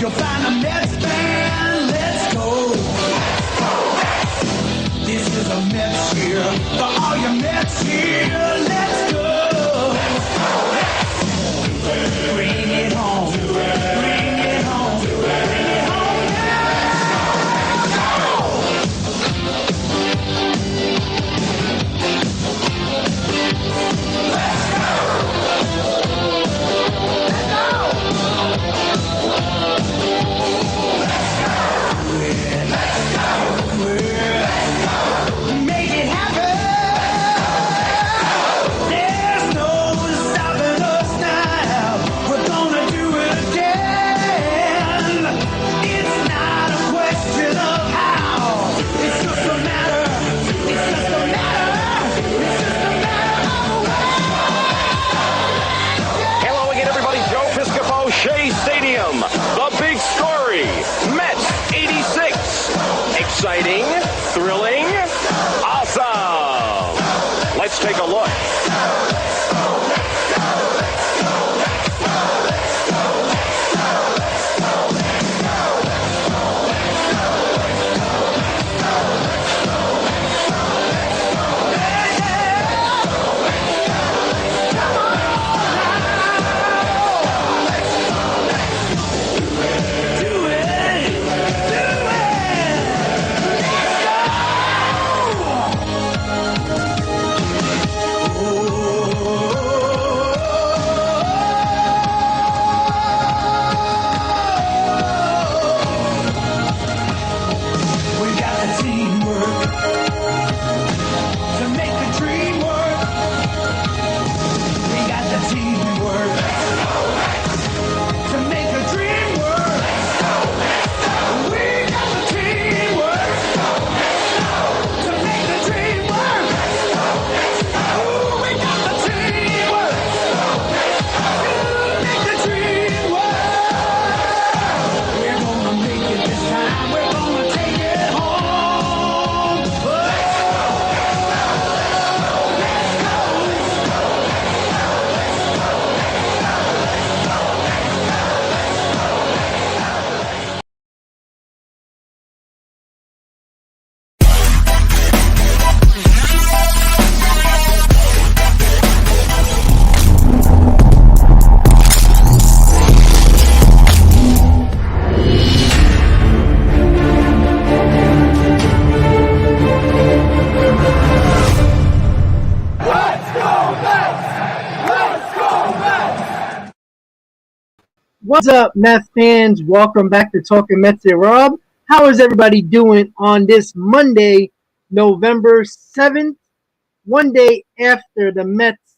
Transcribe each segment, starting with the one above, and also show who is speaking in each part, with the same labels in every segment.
Speaker 1: You'll find a Mets fan. Let's go. This is a Mets year. For all your Mets here, let's go. Bring it home. Bring it home. Bring it home
Speaker 2: exciting, thrilling, awesome. Let's take a look.
Speaker 3: What's up, Mets fans? Welcome back to Talking Mets here, Rob. How is everybody doing on this Monday, November 7th, one day after the Mets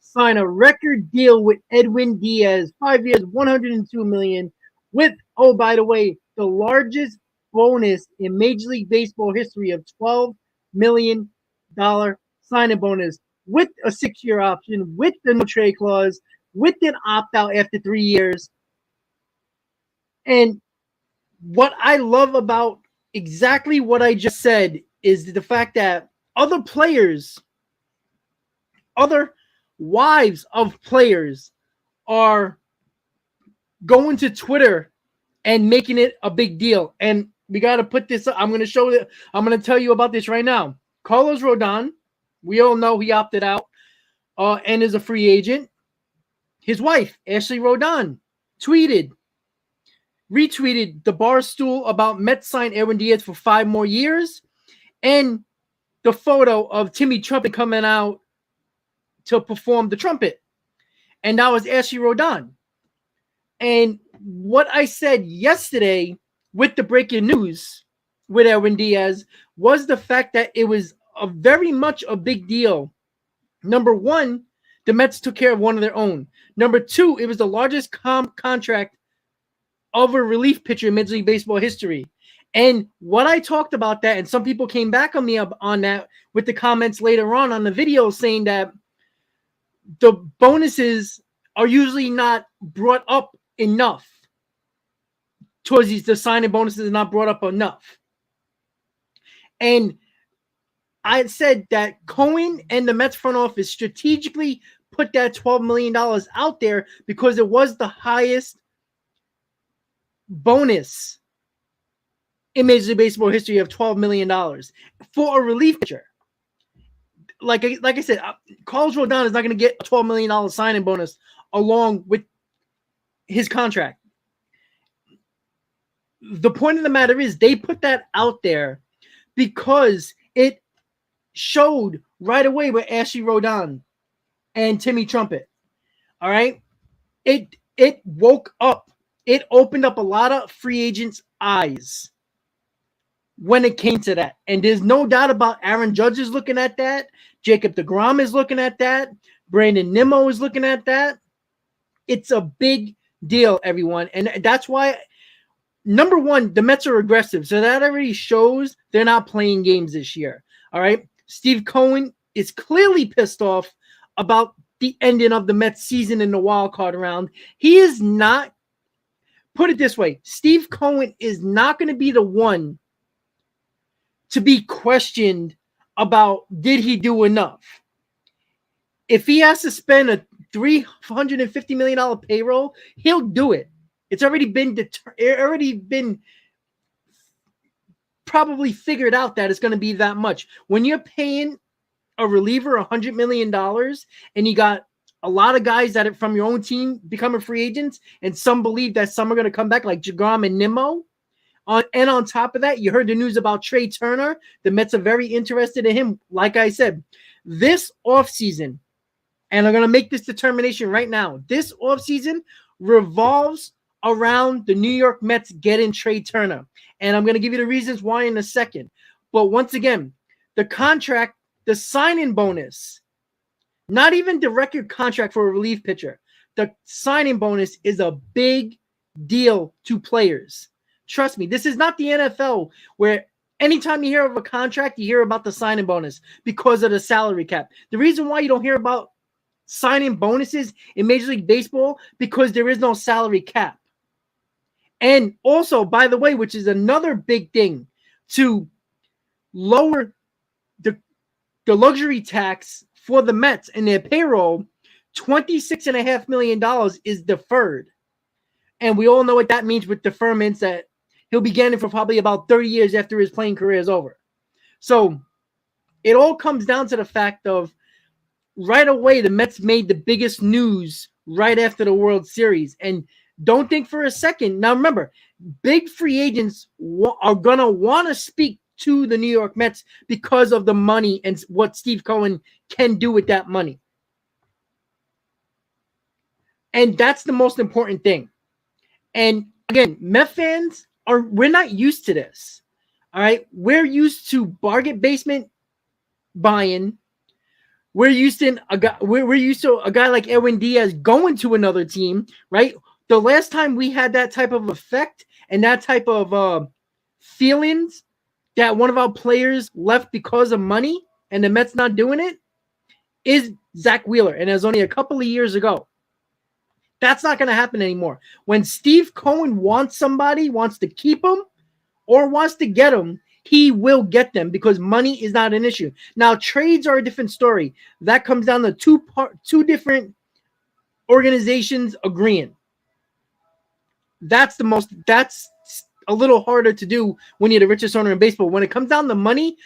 Speaker 3: sign a record deal with Edwin Diaz, 5 years, $102 million, with, oh, by the way, the largest bonus in Major League Baseball history of $12 million signing bonus, with a 6-year option, with the no trade clause, with an opt-out after 3 years. And what I love about exactly what I just said is the fact that other players, other wives of players are going to Twitter and making it a big deal. And we got to put this up. I'm going to show it. I'm going to tell you about this right now. Carlos Rodon, we all know he opted out and is a free agent. His wife, Ashley Rodon, retweeted the Barstool about Mets sign Edwin Diaz for 5 more years, and the photo of Timmy Trumpet coming out to perform the trumpet. and that was Ashley Rodon. And what I said yesterday with the breaking news with Edwin Diaz was the fact that it was very much a big deal. Number one, the Mets took care of one of their own. Number two, it was the largest contract of a relief pitcher in Major League Baseball history. And what I talked about that, and some people came back on me on that with the comments later on the video saying that the bonuses are usually not brought up enough. Towards the signing bonuses are not brought up enough. And I said that Cohen and the Mets front office strategically put that $12 million out there because it was the highest bonus in Major League Baseball history of $12 million for a relief pitcher. Like I said, Carlos Rodon is not going to get a $12 million signing bonus along with his contract. The point of the matter is they put that out there because it showed right away with Ashley Rodon and Timmy Trumpet. All right. It woke up. It opened up a lot of free agents' eyes when it came to that. And there's no doubt about Aaron Judge is looking at that. Jacob deGrom is looking at that. Brandon Nimmo is looking at that. It's a big deal, everyone. And that's why, number one, the Mets are aggressive. So that already shows they're not playing games this year. All right. Steve Cohen is clearly pissed off about the ending of the Mets season in the wild card round. He is not, put it this way, Steve Cohen is not going to be the one to be questioned about did he do enough. If he has to spend a $350 million payroll, he'll do it. It's already been probably figured out that it's going to be that much. When you're paying a reliever $100 million and you got a lot of guys that are from your own team becoming free agents, and some believe that some are going to come back like deGrom and Nimmo. And on top of that, you heard the news about Trey Turner. The Mets are very interested in him. Like I said, this offseason, and I'm going to make this determination right now, this offseason revolves around the New York Mets getting Trey Turner. And I'm going to give you the reasons why in a second. But once again, the contract, the signing bonus, not even the record contract for a relief pitcher, the signing bonus is a big deal to players. Trust me, this is not the NFL where anytime you hear of a contract, you hear about the signing bonus because of the salary cap. The reason why you don't hear about signing bonuses in Major League Baseball because there is no salary cap. And also, by the way, which is another big thing, to lower the luxury tax for the Mets and their payroll, $26.5 million is deferred. And we all know what that means with deferments, that he'll be getting for probably about 30 years after his playing career is over. So it all comes down to the fact of right away, the Mets made the biggest news right after the World Series. And don't think for a second. Now, remember, big free agents are going to want to speak to the New York Mets because of the money and what Steve Cohen can do with that money. And that's the most important thing. And again, Met fans, we're not used to this. All right. We're used to bargain basement buying. We're used to a guy like Edwin Diaz going to another team, right? The last time we had that type of effect and that type of feelings that one of our players left because of money and the Mets not doing it is Zach Wheeler. And it was only a couple of years ago. That's not going to happen anymore. When Steve Cohen wants somebody, wants to keep them or wants to get them, he will get them because money is not an issue. Now, trades are a different story. That comes down to two different organizations agreeing. That's a little harder to do when you're the richest owner in baseball. When it comes down to money,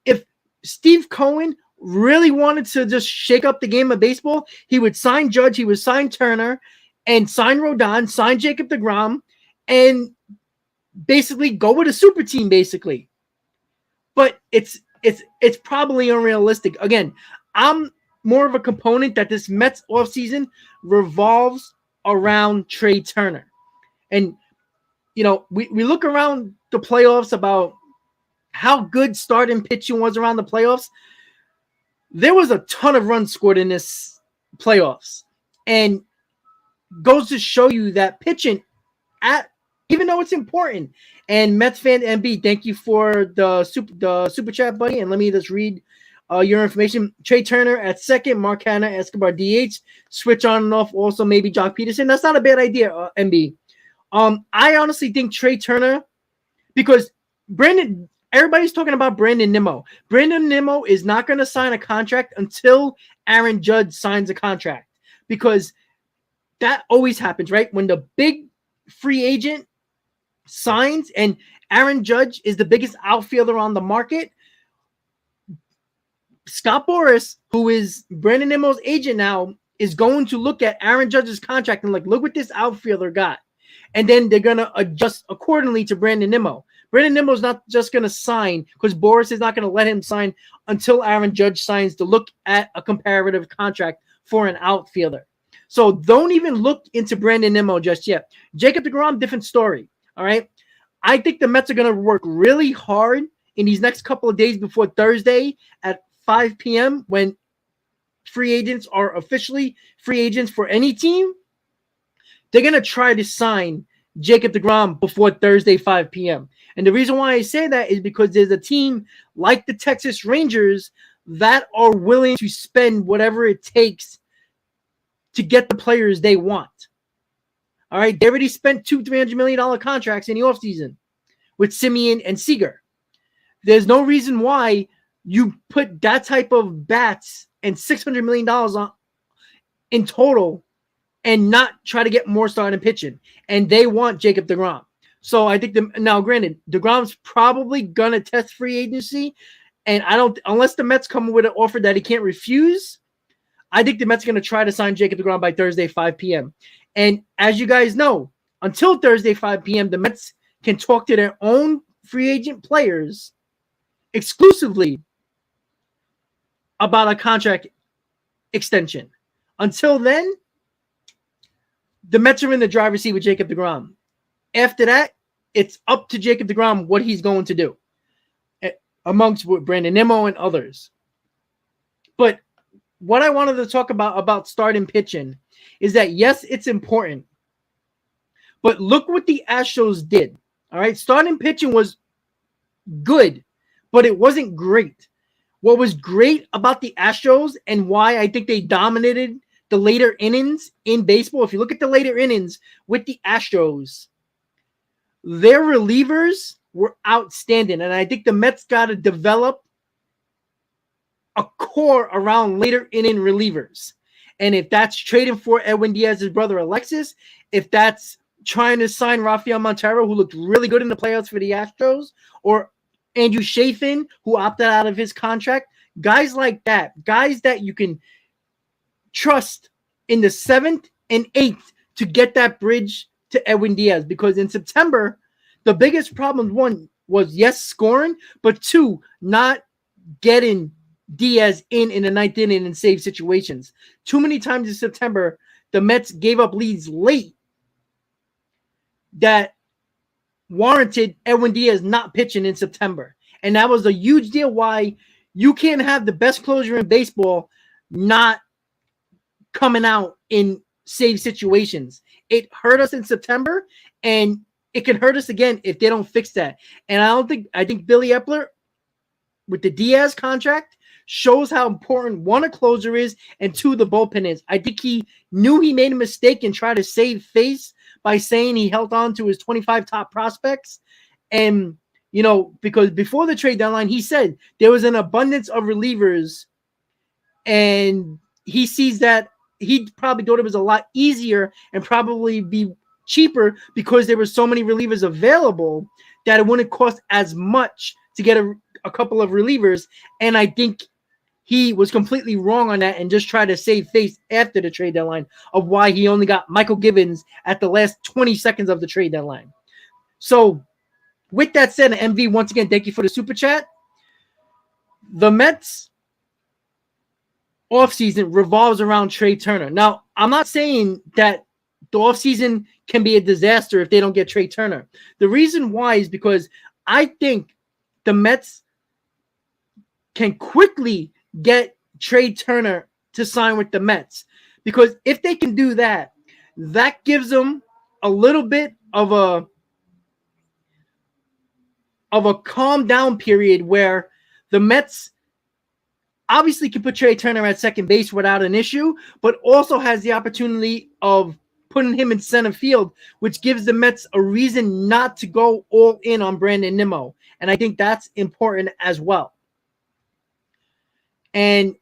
Speaker 3: if Steve Cohen really wanted to just shake up the game of baseball, he would sign Judge, he would sign Turner, and sign Rodon, sign Jacob deGrom, and basically go with a super team, basically. But it's probably unrealistic. Again, I'm more of a component that this Mets offseason revolves around Trey Turner. And, we look around the playoffs about how good starting pitching was around the playoffs. There was a ton of runs scored in this playoffs. And goes to show you that pitching, even though it's important. And Mets fan MB, thank you for the super chat, buddy. And let me just read your information. Trey Turner at second, Mark Hanna, Escobar DH, switch on and off. Also maybe Jock Peterson. That's not a bad idea, MB. I honestly think Trey Turner, because everybody's talking about Brandon Nimmo. Brandon Nimmo is not going to sign a contract until Aaron Judge signs a contract, because that always happens, right? When the big free agent signs and Aaron Judge is the biggest outfielder on the market, Scott Boras, who is Brandon Nimmo's agent now, is going to look at Aaron Judge's contract and look what this outfielder got. And then they're going to adjust accordingly to Brandon Nimmo. Brandon Nimmo is not just going to sign, because Boras is not going to let him sign until Aaron Judge signs, to look at a comparative contract for an outfielder. So don't even look into Brandon Nimmo just yet. Jacob deGrom, different story. All right. I think the Mets are going to work really hard in these next couple of days before Thursday at 5 p.m. when free agents are officially free agents for any team. They're going to try to sign Jacob deGrom before Thursday, 5 p.m. And the reason why I say that is because there's a team like the Texas Rangers that are willing to spend whatever it takes to get the players they want. All right. They already spent $200-300 million contracts in the offseason with Simeon and Seager. There's no reason why you put that type of bats and $600 million on in total and not try to get more starting pitching. And they want Jacob deGrom. So I think now, granted, deGrom's probably gonna test free agency, and unless the Mets come with an offer that he can't refuse, I think the Mets are gonna try to sign Jacob deGrom by Thursday, 5 p.m. And as you guys know, until Thursday, 5 p.m., the Mets can talk to their own free agent players exclusively about a contract extension. Until then, the Mets are in the driver's seat with Jacob deGrom. After that, it's up to Jacob deGrom what he's going to do, amongst Brandon Nimmo and others. But what I wanted to talk about starting pitching is that, yes, it's important. But look what the Astros did. All right, starting pitching was good, but it wasn't great. What was great about the Astros and why I think they dominated the later innings in baseball, if you look at the later innings with the Astros, their relievers were outstanding. And I think the Mets got to develop a core around later inning relievers. And if that's trading for Edwin Diaz's brother Alexis, if that's trying to sign Rafael Montero, who looked really good in the playoffs for the Astros, or Andrew Chafin, who opted out of his contract, guys like that, guys that you can trust in the 7th and 8th to get that bridge to Edwin Diaz. Because in September, the biggest problem, one, was, yes, scoring, but two, not getting Diaz in the 9th inning in save situations. Too many times in September, the Mets gave up leads late that warranted Edwin Diaz not pitching in September. And that was a huge deal why you can't have the best closer in baseball not coming out in save situations. It hurt us in September, and it can hurt us again if they don't fix that. And I think Billy Epler with the Diaz contract shows how important, one, a closer is, and two, the bullpen is. I think he knew he made a mistake and tried to save face by saying he held on to his 25 top prospects. And, because before the trade deadline, he said there was an abundance of relievers, and he sees that he probably thought it was a lot easier and probably be cheaper because there were so many relievers available that it wouldn't cost as much to get a couple of relievers. And I think he was completely wrong on that and just tried to save face after the trade deadline of why he only got Michael Givens at the last 20 seconds of the trade deadline. So with that said, MV, once again, thank you for the super chat. The Mets offseason revolves around Trey Turner. Now, I'm not saying that the offseason can be a disaster if they don't get Trey Turner. The reason why is because I think the Mets can quickly get Trey Turner to sign with the Mets. Because if they can do that, that gives them a little bit of a calm down period where the Mets obviously can put Trey Turner at second base without an issue, but also has the opportunity of putting him in center field, which gives the Mets a reason not to go all in on Brandon Nimmo. And I think that's important as well. And,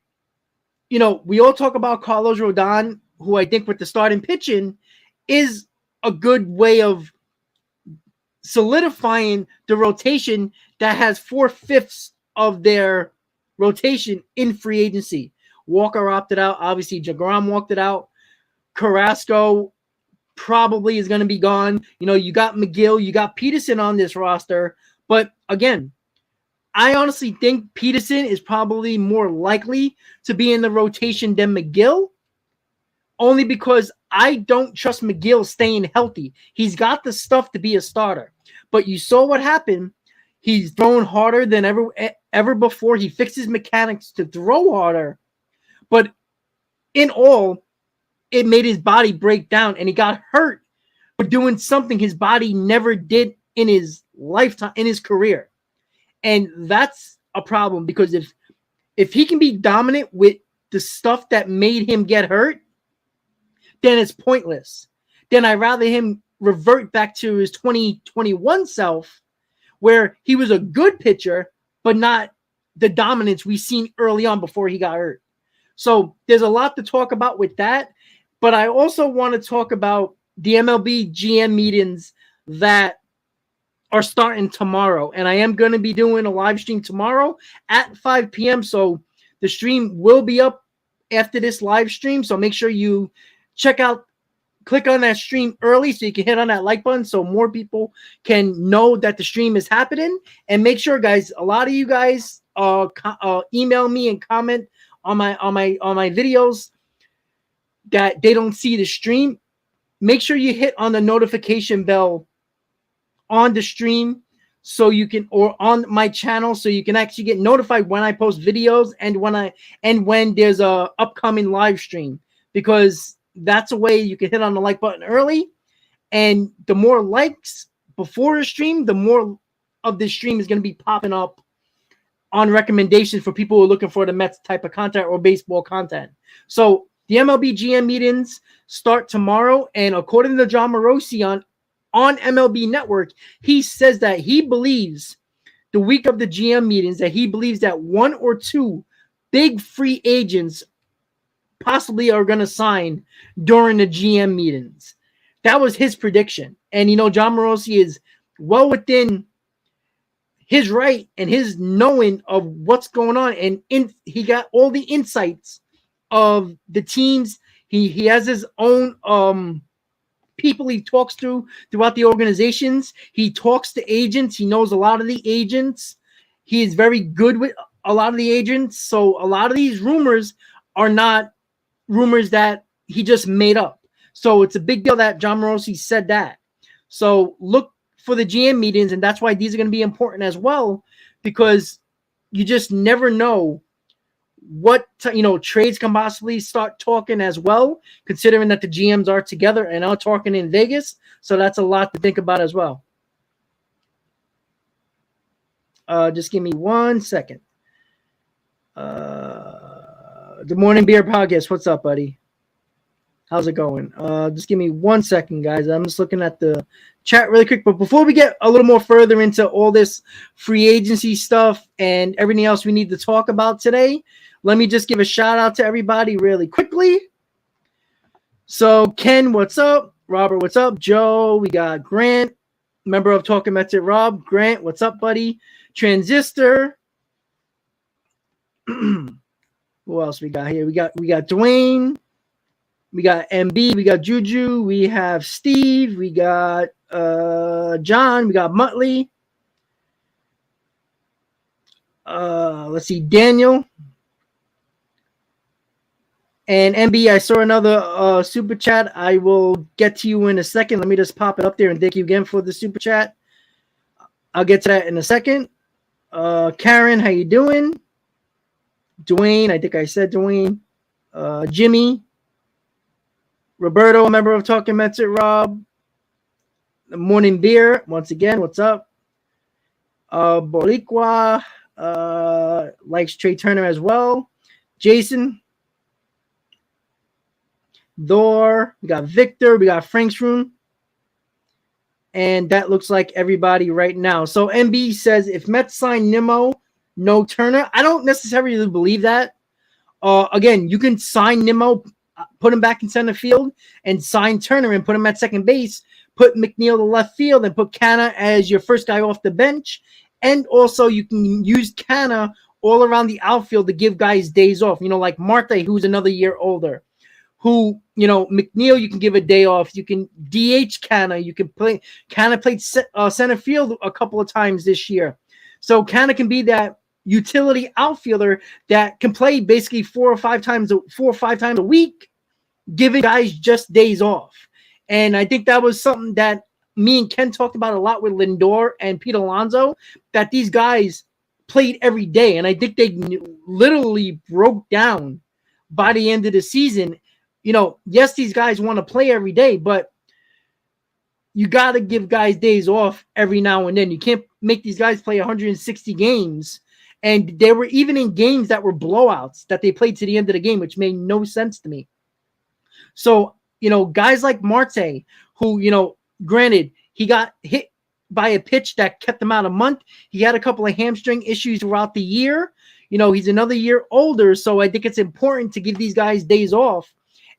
Speaker 3: you know, we all talk about Carlos Rodon, who I think with the starting pitching is a good way of solidifying the rotation that has 4/5 of their rotation in free agency. Walker opted out. Obviously, Jagram walked it out. Carrasco probably is going to be gone. You know, you got McGill, you got Peterson on this roster. But again, I honestly think Peterson is probably more likely to be in the rotation than McGill, only because I don't trust McGill staying healthy. He's got the stuff to be a starter. But you saw what happened. He's thrown harder than ever before. He fixed his mechanics to throw harder. But in all, it made his body break down, and he got hurt for doing something his body never did in his lifetime, in his career. And that's a problem, because if he can be dominant with the stuff that made him get hurt, then it's pointless. Then I'd rather him revert back to his 2021 self, where he was a good pitcher, but not the dominance we seen early on before he got hurt. So there's a lot to talk about with that. But I also want to talk about the MLB GM meetings that are starting tomorrow. And I am going to be doing a live stream tomorrow at 5 p.m. So the stream will be up after this live stream. So make sure you click on that stream early so you can hit on that like button so more people can know that the stream is happening. And make sure, guys, a lot of you guys email me and comment on my videos that they don't see the stream. Make sure you hit on the notification bell on the stream so you can, or on my channel, so you can actually get notified when I post videos and when there's a upcoming live stream, because that's a way you can hit on the like button early. And the more likes before a stream, the more of this stream is going to be popping up on recommendations for people who are looking for the Mets type of content or baseball content. So the MLB GM meetings start tomorrow. And according to John Morosi on MLB Network, he says that he believes the week of the GM meetings, that he believes that one or two big free agents possibly are going to sign during the GM meetings. That was his prediction. And, you know, John Morosi is well within his right and his knowing of what's going on. And he got all the insights of the teams. He has his own people he talks to throughout the organizations. He talks to agents. He knows a lot of the agents. He is very good with a lot of the agents. So a lot of these rumors are not rumors that he just made up. So it's a big deal that John Morosi said that. So look for the GM meetings, and that's why these are going to be important as well, because you just never know what trades can possibly start talking as well, considering that the GMs are together and are talking in Vegas. So that's a lot to think about as well. Just give me 1 second. Good Morning Beer Podcast. What's up, buddy? How's it going? Just give me 1 second, guys. I'm just looking at the chat really quick. But before we get a little more further into all this free agency stuff and everything else we need to talk about today, let me just give a shout out to everybody really quickly. So Ken, what's up? Robert, what's up? Joe, we got Grant, member of Talking Mets at Rob. Grant, what's up, buddy? Transistor. Who else we got here? We got Dwayne. We got MB, we got Juju, we have Steve, we got John, we got Muttley. Let's see, Daniel. And MB, I saw another super chat. I will get to you in a second. Let me just pop it up there and thank you again for the super chat. I'll get to that in a second. Karen, how you doing? Dwayne, I think I said Dwayne. Jimmy. Roberto, a member of Talking Mets at Rob. The Morning Beer, once again, what's up? Boricua likes Trey Turner as well. Jason. Thor, we got Victor, we got Frank's Room, and that looks like everybody right now. So MB says if Mets sign Nimmo, no Turner. I don't necessarily believe that. Again, you can sign Nimmo, put him back in center field, and sign Turner and put him at second base. Put McNeil to left field and put Canna as your first guy off the bench. And also you can use Canna all around the outfield to give guys days off. Like Marte, who's another year older. Who, McNeil, you can give a day off. You can DH Canna. You can play. Canna played center field a couple of times this year. So Canna can be that utility outfielder that can play basically 4 or 5 times a week, giving guys just days off. And I think that was something that me and Ken talked about a lot with Lindor and Pete Alonso, that these guys played every day. And I think they literally broke down by the end of the season. Yes, these guys want to play every day, but you got to give guys days off every now and then. You can't make these guys play 160 games. And they were even in games that were blowouts that they played to the end of the game, which made no sense to me. So, guys like Marte, who, granted, he got hit by a pitch that kept him out a month. He had a couple of hamstring issues throughout the year. He's another year older. So I think it's important to give these guys days off.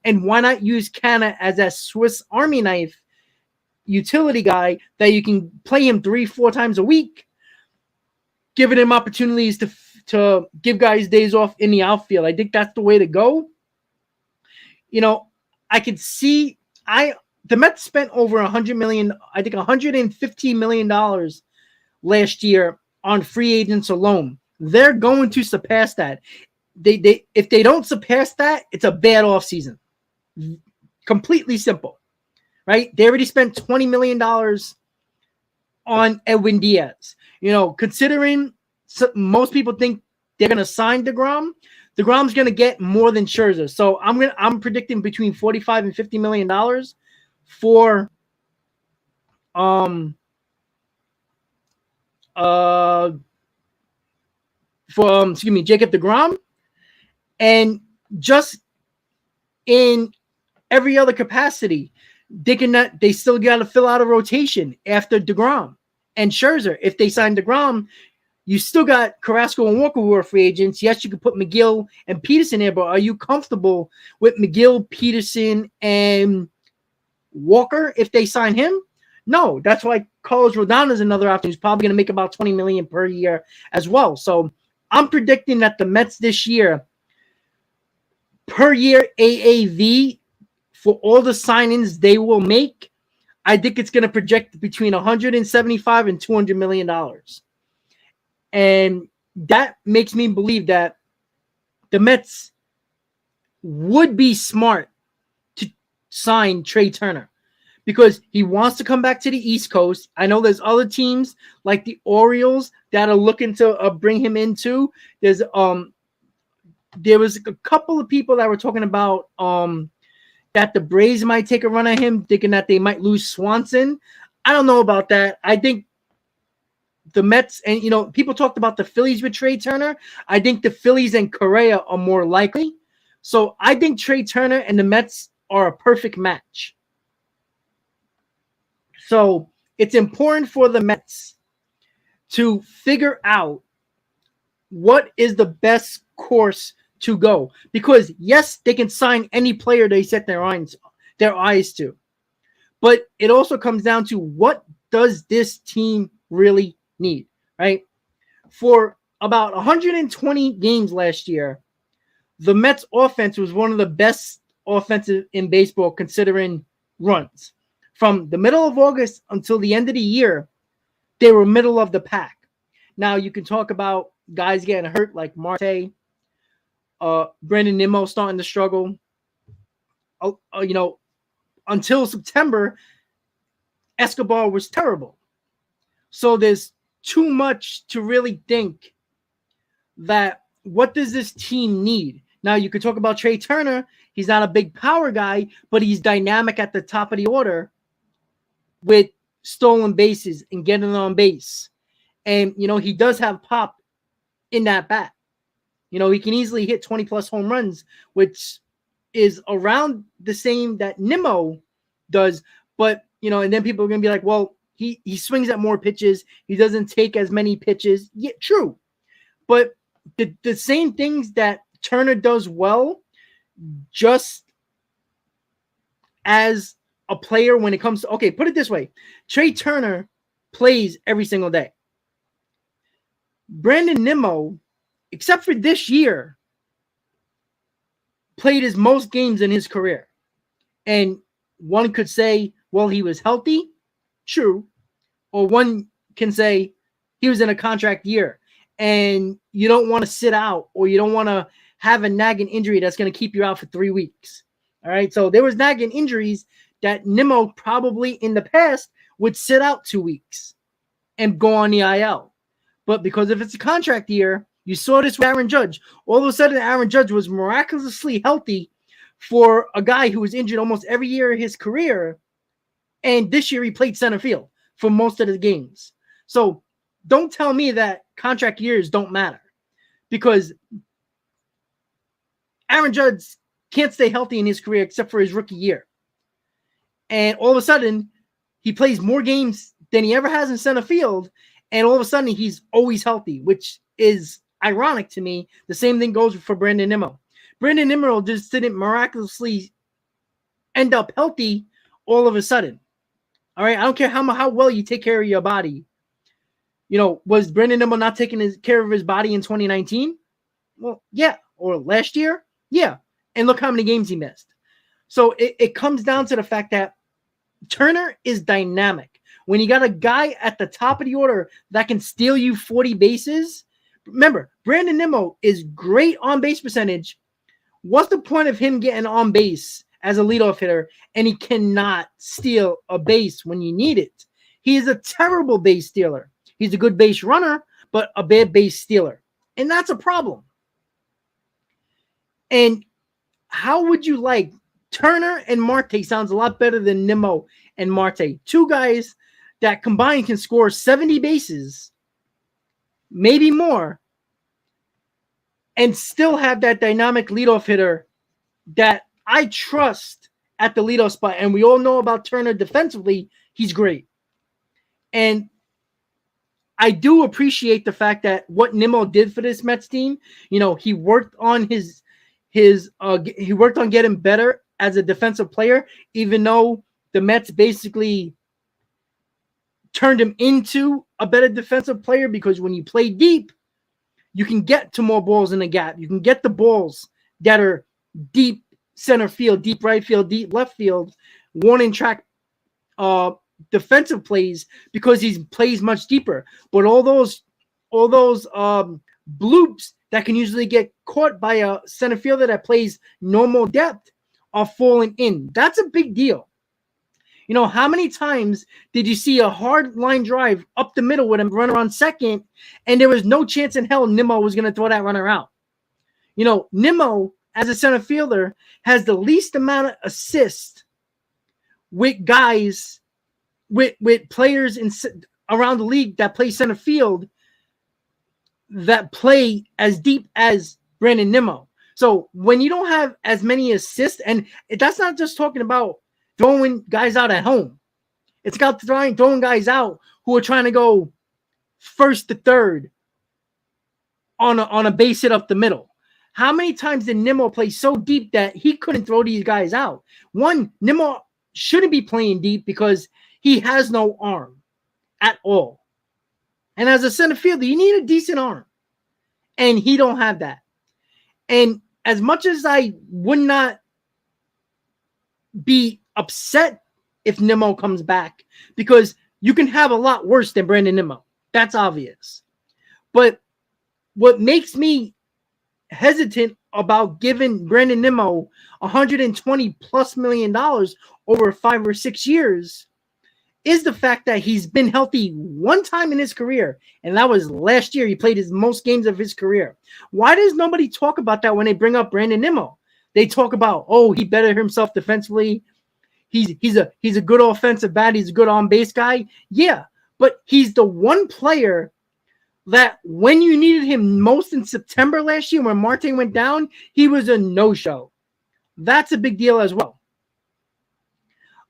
Speaker 3: And why not use Canna as a Swiss Army knife utility guy that you can play him 3-4 times a week, giving him opportunities to give guys days off in the outfield. I think that's the way to go. I could see the Mets spent over $100 million, I think $115 million last year on free agents alone. They're going to surpass that. If they don't surpass that, it's a bad offseason. Completely simple, right? They already spent $20 million on Edwin Diaz. Considering most people think they're going to sign DeGrom's going to get more than Scherzer. So I'm predicting between $45 and $50 million for Jacob DeGrom, and just in every other capacity, they still got to fill out a rotation after DeGrom and Scherzer. If they sign DeGrom, you still got Carrasco and Walker who are free agents. Yes, you could put McGill and Peterson there, but are you comfortable with McGill, Peterson, and Walker if they sign him? No. That's why Carlos Rodon is another option who's probably going to make about $20 million per year as well. So I'm predicting that the Mets this year, per year AAV for all the signings they will make, I think it's going to project between $175 and $200 million. And that makes me believe that the Mets would be smart to sign Trey Turner because he wants to come back to the East Coast. I know there's other teams like the Orioles that are looking to bring him into. There was a couple of people that were talking about that the Braves might take a run at him, thinking that they might lose Swanson. I don't know about that. I think the Mets, and people talked about the Phillies with Trey Turner. I think the Phillies and Correa are more likely. So I think Trey Turner and the Mets are a perfect match. So it's important for the Mets to figure out what is the best course to go. Because yes, they can sign any player they set their eyes to. But it also comes down to what does this team really need, right? For about 120 games last year, the Mets offense was one of the best offensive in baseball considering runs. From the middle of August until the end of the year, they were middle of the pack. Now you can talk about guys getting hurt like Marte, Brandon Nimmo starting to struggle. until September, Escobar was terrible. So there's too much to really think that what does this team need? Now, you could talk about Trey Turner. He's not a big power guy, but he's dynamic at the top of the order with stolen bases and getting on base. And, he does have pop in that bat. He can easily hit 20-plus home runs, which is around the same that Nimmo does. But, and then people are going to be like, well, he swings at more pitches. He doesn't take as many pitches. Yeah, true. But the same things that Turner does well, just as a player when it comes to, okay, put it this way. Trey Turner plays every single day. Brandon Nimmo, except for this year, played his most games in his career. And one could say, well, he was healthy. True. Or one can say he was in a contract year. And you don't want to sit out, or you don't want to have a nagging injury that's going to keep you out for 3 weeks. All right. So there was nagging injuries that Nimmo probably in the past would sit out 2 weeks and go on the IL. But because if it's a contract year, you saw this with Aaron Judge. All of a sudden, Aaron Judge was miraculously healthy for a guy who was injured almost every year of his career. And this year he played center field for most of the games. So don't tell me that contract years don't matter, because Aaron Judge can't stay healthy in his career except for his rookie year. And all of a sudden, he plays more games than he ever has in center field. And all of a sudden, he's always healthy, which is ironic to me. The same thing goes for Brandon Nimmo. Brandon Nimmo just didn't miraculously end up healthy all of a sudden. All right, I don't care how well you take care of your body. Was Brandon Nimmo not taking care of his body in 2019? Well, yeah. Or last year? Yeah. And look how many games he missed. So it comes down to the fact that Turner is dynamic. When you got a guy at the top of the order that can steal you 40 bases, remember, Brandon Nimmo is great on base percentage. What's the point of him getting on base as a leadoff hitter and he cannot steal a base when you need it? He is a terrible base stealer. He's a good base runner, but a bad base stealer. And that's a problem. And how would you like Turner and Marte? Sounds a lot better than Nimmo and Marte. Two guys that combined can score 70 bases, maybe more, and still have that dynamic leadoff hitter that I trust at the leadoff spot. And we all know about Turner defensively. He's great. And I do appreciate the fact that what Nimmo did for this Mets team, he worked on he worked on getting better as a defensive player, even though the Mets basically turned him into a better defensive player, because when you play deep, you can get to more balls in the gap. You can get the balls that are deep center field, deep right field, deep left field, warning track defensive plays, because he plays much deeper. But all those bloops that can usually get caught by a center fielder that plays normal depth are falling in. That's a big deal. How many times did you see a hard line drive up the middle with a runner on second, and there was no chance in hell Nimmo was going to throw that runner out? Nimmo, as a center fielder, has the least amount of assists with guys, with players around the league that play center field, that play as deep as Brandon Nimmo. So when you don't have as many assists, and that's not just talking about throwing guys out at home. It's about throwing guys out who are trying to go first to third on a base hit up the middle. How many times did Nimmo play so deep that he couldn't throw these guys out? One, Nimmo shouldn't be playing deep because he has no arm at all. And as a center fielder, you need a decent arm. And he don't have that. And as much as I would not be upset if Nimmo comes back, because you can have a lot worse than Brandon Nimmo. That's obvious. But what makes me hesitant about giving Brandon Nimmo $120+ million over 5 or 6 years is the fact that he's been healthy one time in his career, and that was last year. He played his most games of his career. Why does nobody talk about that when they bring up Brandon Nimmo? They talk about, oh, he bettered himself defensively. He's a good offensive bat. He's a good on-base guy. Yeah, but he's the one player that when you needed him most in September last year when Marte went down, he was a no-show. That's a big deal as well.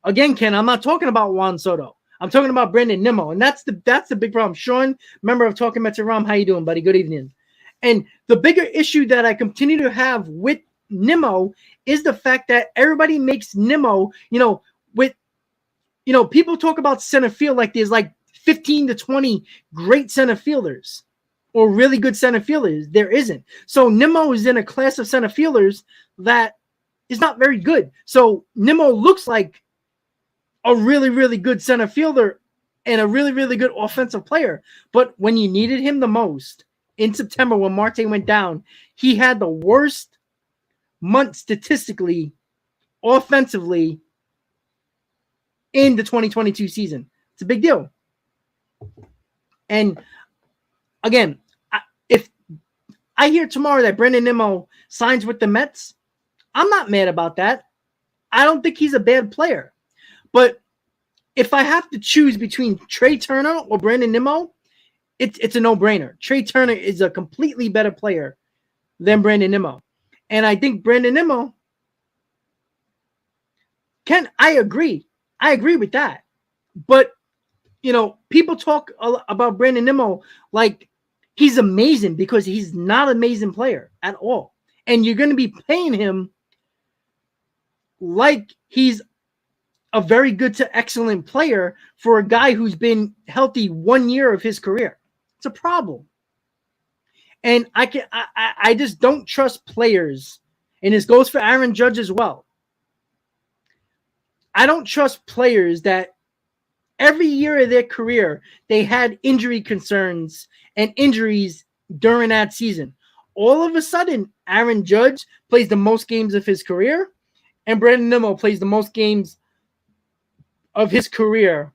Speaker 3: Again, Ken, I'm not talking about Juan Soto. I'm talking about Brandon Nimmo, and that's the big problem. Sean, member of Talking Mets and Rom, how you doing, buddy? Good evening. And the bigger issue that I continue to have with Nimmo is the fact that everybody makes Nimmo, people talk about center field like there's like 15 to 20 great center fielders or really good center fielders. There isn't. So Nimmo is in a class of center fielders that is not very good. So Nimmo looks like a really, really good center fielder and a really, really good offensive player. But when you needed him the most in September when Marte went down, he had the worst month statistically, offensively in the 2022 season. It's a big deal. And again, if I hear tomorrow that Brandon Nimmo signs with the Mets, I'm not mad about that. I don't think he's a bad player. But if I have to choose between Trey Turner or Brandon Nimmo, it's a no-brainer. Trey Turner is a completely better player than Brandon Nimmo. And I think Brandon Nimmo I agree. I agree with that. But, people talk about Brandon Nimmo like he's amazing because he's not an amazing player at all. And you're going to be paying him like he's a very good to excellent player for a guy who's been healthy 1 year of his career. It's a problem. And I just don't trust players. And this goes for Aaron Judge as well. I don't trust players that every year of their career, they had injury concerns and injuries during that season. All of a sudden, Aaron Judge plays the most games of his career, and Brandon Nimmo plays the most games of his career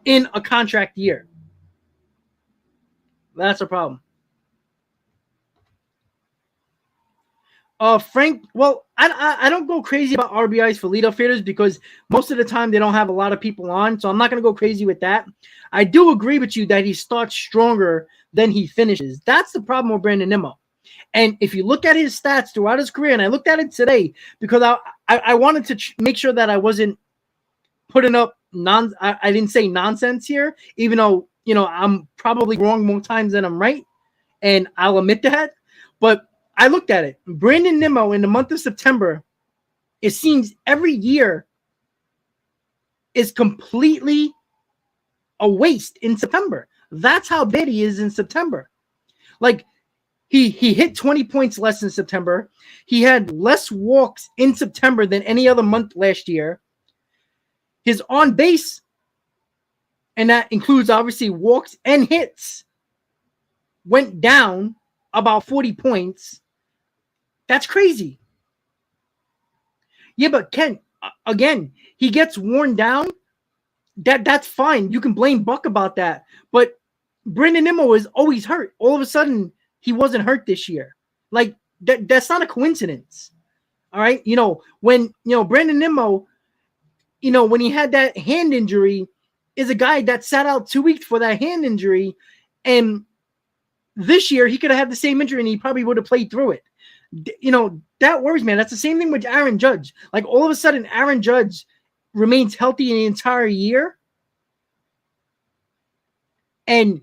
Speaker 3: in a contract year. That's a problem. Frank, well, I don't go crazy about RBIs for leadoff hitters because most of the time they don't have a lot of people on, so I'm not going to go crazy with that. I do agree with you that he starts stronger than he finishes. That's the problem with Brandon Nimmo. And if you look at his stats throughout his career, and I looked at it today because I wanted to make sure that I wasn't putting up I didn't say nonsense here, even though, I'm probably wrong more times than I'm right, and I'll admit that. But I looked at it. Brandon Nimmo in the month of September, it seems every year is completely a waste in September. That's how bad he is in September. Like, he hit 20 points less in September. He had less walks in September than any other month last year. His on base, and that includes obviously walks and hits, went down about 40 points. That's crazy. Yeah, but Ken, again, he gets worn down. That's fine. You can blame Buck about that. But Brandon Nimmo is always hurt. All of a sudden, he wasn't hurt this year. Like, that's not a coincidence. All right? When, Brandon Nimmo, when he had that hand injury, is a guy that sat out 2 weeks for that hand injury. And this year, he could have had the same injury and he probably would have played through it. That worries me. That's the same thing with Aaron Judge. Like, all of a sudden, Aaron Judge remains healthy the entire year. And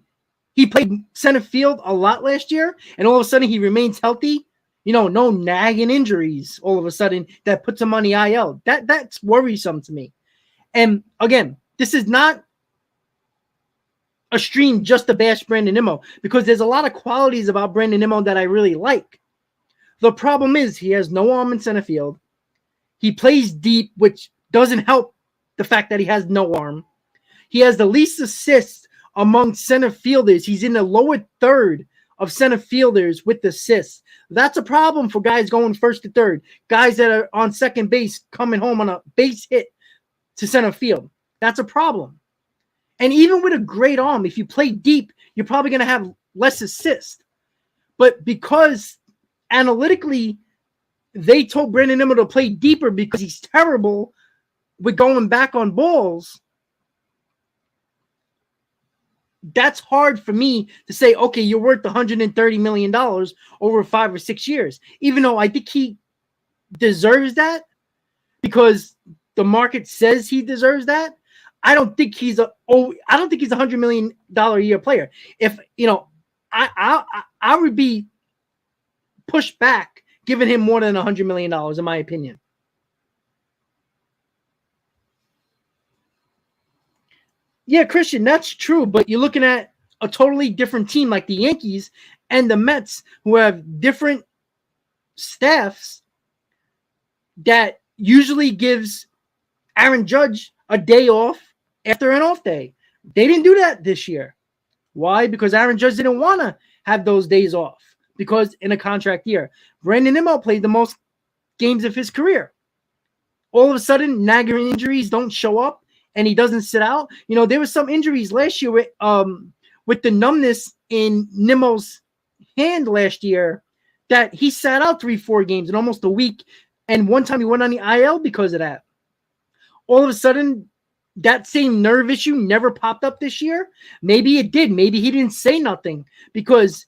Speaker 3: he played center field a lot last year. And all of a sudden, he remains healthy. No nagging injuries all of a sudden that puts him on the IL. That's worrisome to me. And again, this is not a stream just to bash Brandon Nimmo because there's a lot of qualities about Brandon Nimmo that I really like. The problem is he has no arm in center field. He plays deep, which doesn't help the fact that he has no arm. He has the least assists among center fielders. He's in the lower third of center fielders with assists. That's a problem for guys going first to third, guys that are on second base coming home on a base hit to center field. That's a problem. And even with a great arm, if you play deep, you're probably going to have less assists. But because analytically, they told Brandon Nimmo to play deeper because he's terrible with going back on balls, that's hard for me to say, okay, you're worth $130 million over 5 or 6 years. Even though I think he deserves that because the market says he deserves that. I don't think he's a $100 million a year player. If I would be pushed back giving him more than $100 million, in my opinion. Yeah, Christian, that's true, but you're looking at a totally different team like the Yankees and the Mets, who have different staffs that usually gives Aaron Judge a day off after an off day. They didn't do that this year. Why? Because Aaron Judge didn't want to have those days off because in a contract year. Brandon Nimmo played the most games of his career. All of a sudden, nagging injuries don't show up and he doesn't sit out. You know, there were some injuries last year with the numbness in Nimmo's hand last year that he sat out 3-4 games in almost a week. And one time he went on the IL because of that. All of a sudden, that same nerve issue never popped up this year. Maybe it did. Maybe he didn't say nothing because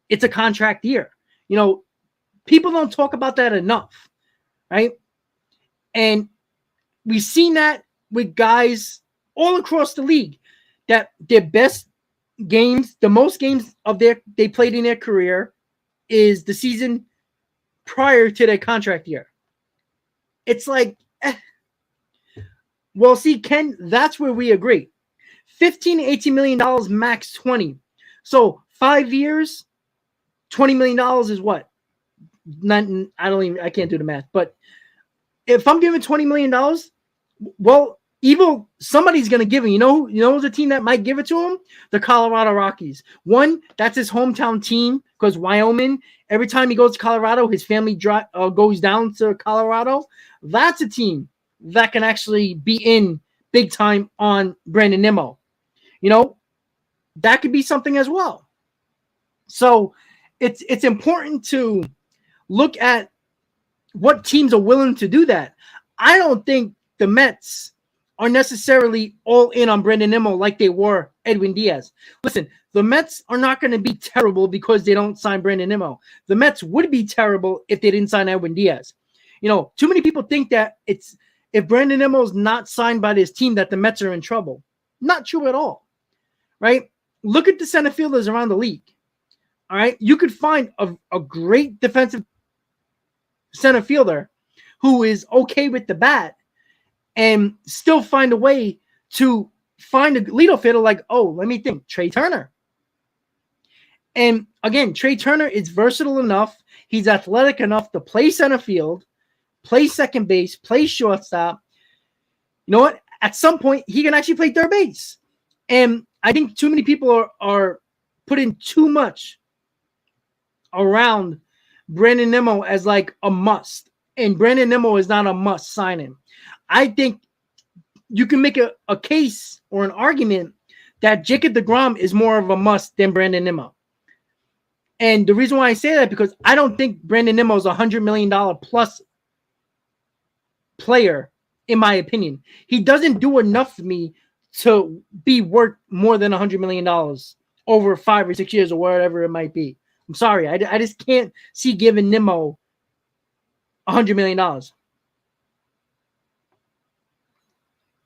Speaker 3: it's a contract year. You know, people don't talk about that enough, right? And we've seen that with guys all across the league that their best games, the most games of they played in their career is the season prior to their contract year. It's like, well, see, Ken, that's where we agree. $15 to $18 million, max 20. So 5 years, $20 million is what? I can't do the math. But if I'm giving $20 million, well, somebody's going to give him. You know the team that might give it to him? The Colorado Rockies. One, that's his hometown team because Wyoming, every time he goes to Colorado, his family goes down to Colorado. That's a team that can actually be in big time on Brandon Nimmo. You know, that could be something as well. So it's important to look at what teams are willing to do that. I don't think the Mets are necessarily all in on Brandon Nimmo like they were Edwin Diaz. Listen, the Mets are not going to be terrible because they don't sign Brandon Nimmo. The Mets would be terrible if they didn't sign Edwin Diaz. You know, too many people think that if Brandon Nimmo is not signed by this team that the Mets are in trouble. Not true at all, right? Look at the center fielders around the league, all right? You could find a great defensive center fielder who is okay with the bat and still find a way to find a leadoff hitter like, let me think, Trey Turner. And again, Trey Turner is versatile enough. He's athletic enough to play center field, play second base, play shortstop. You know what? At some point, he can actually play third base. And I think too many people are putting too much around Brandon Nimmo as like a must. And Brandon Nimmo is not a must sign him. I think you can make a case or an argument that Jacob deGrom is more of a must than Brandon Nimmo. And the reason why I say that because I don't think Brandon Nimmo is a $100 million plus player, in my opinion. He doesn't do enough for me to be worth more than $100 million over 5 or 6 years or whatever it might be. I'm sorry. I just can't see giving Nimmo $100 million.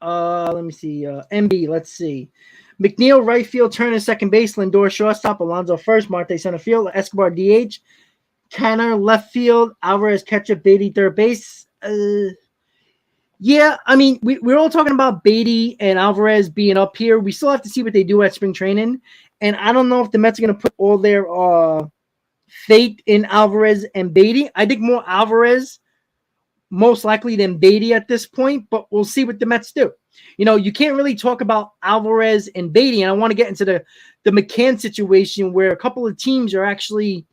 Speaker 3: Let me see. MB, let's see. McNeil, right field, Turner, second base, Lindor, shortstop, Alonso first, Marte, center field, Escobar, DH, Tanner, left field, Alvarez, catcher, Beatty, third base. Yeah, I mean, we're all talking about Beatty and Alvarez being up here. We still have to see what they do at spring training. And I don't know if the Mets are going to put all their faith in Alvarez and Beatty. I think more Alvarez most likely than Beatty at this point, but we'll see what the Mets do. You can't really talk about Alvarez and Beatty, and I want to get into the McCann situation where a couple of teams are actually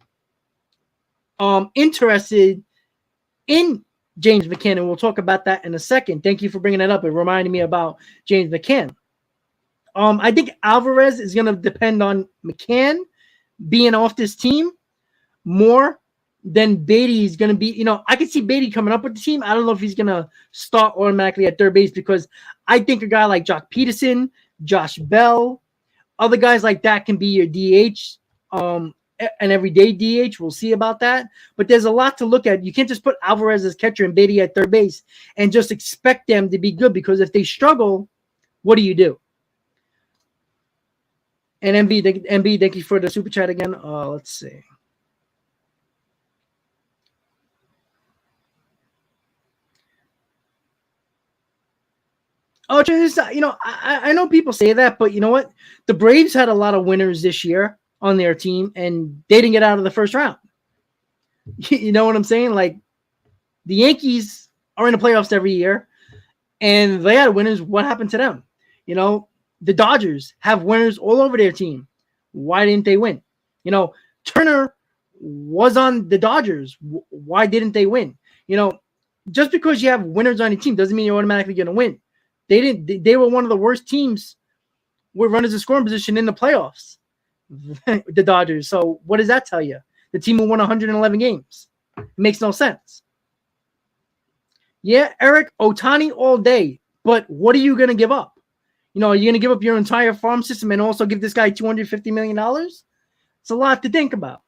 Speaker 3: interested in James McCann, and we'll talk about that in a second. Thank you for bringing that up. It reminded me about James McCann. I think Alvarez is going to depend on McCann being off this team more than Beatty is going to be. I could see Beatty coming up with the team. I don't know if he's going to start automatically at third base because I think a guy like Jock Peterson, Josh Bell, other guys like that can be your DH, an everyday DH. We'll see about that. But there's a lot to look at. You can't just put Alvarez as catcher and Beatty at third base and just expect them to be good, because if they struggle, what do you do? And MB, thank you for the super chat again. Let's see. Oh, just, I know people say that, but you know what? The Braves had a lot of winners this year on their team, and they didn't get out of the first round. You know what I'm saying? Like, the Yankees are in the playoffs every year, and they had winners. What happened to them? The Dodgers have winners all over their team. Why didn't they win? Turner was on the Dodgers. Why didn't they win? Just because you have winners on your team doesn't mean you're automatically going to win. They were one of the worst teams with runners in scoring position in the playoffs, the Dodgers. So what does that tell you? The team who won 111 games. It makes no sense. Yeah, Eric, Ohtani all day. But what are you going to give up? Are you going to give up your entire farm system and also give this guy $250 million? It's a lot to think about.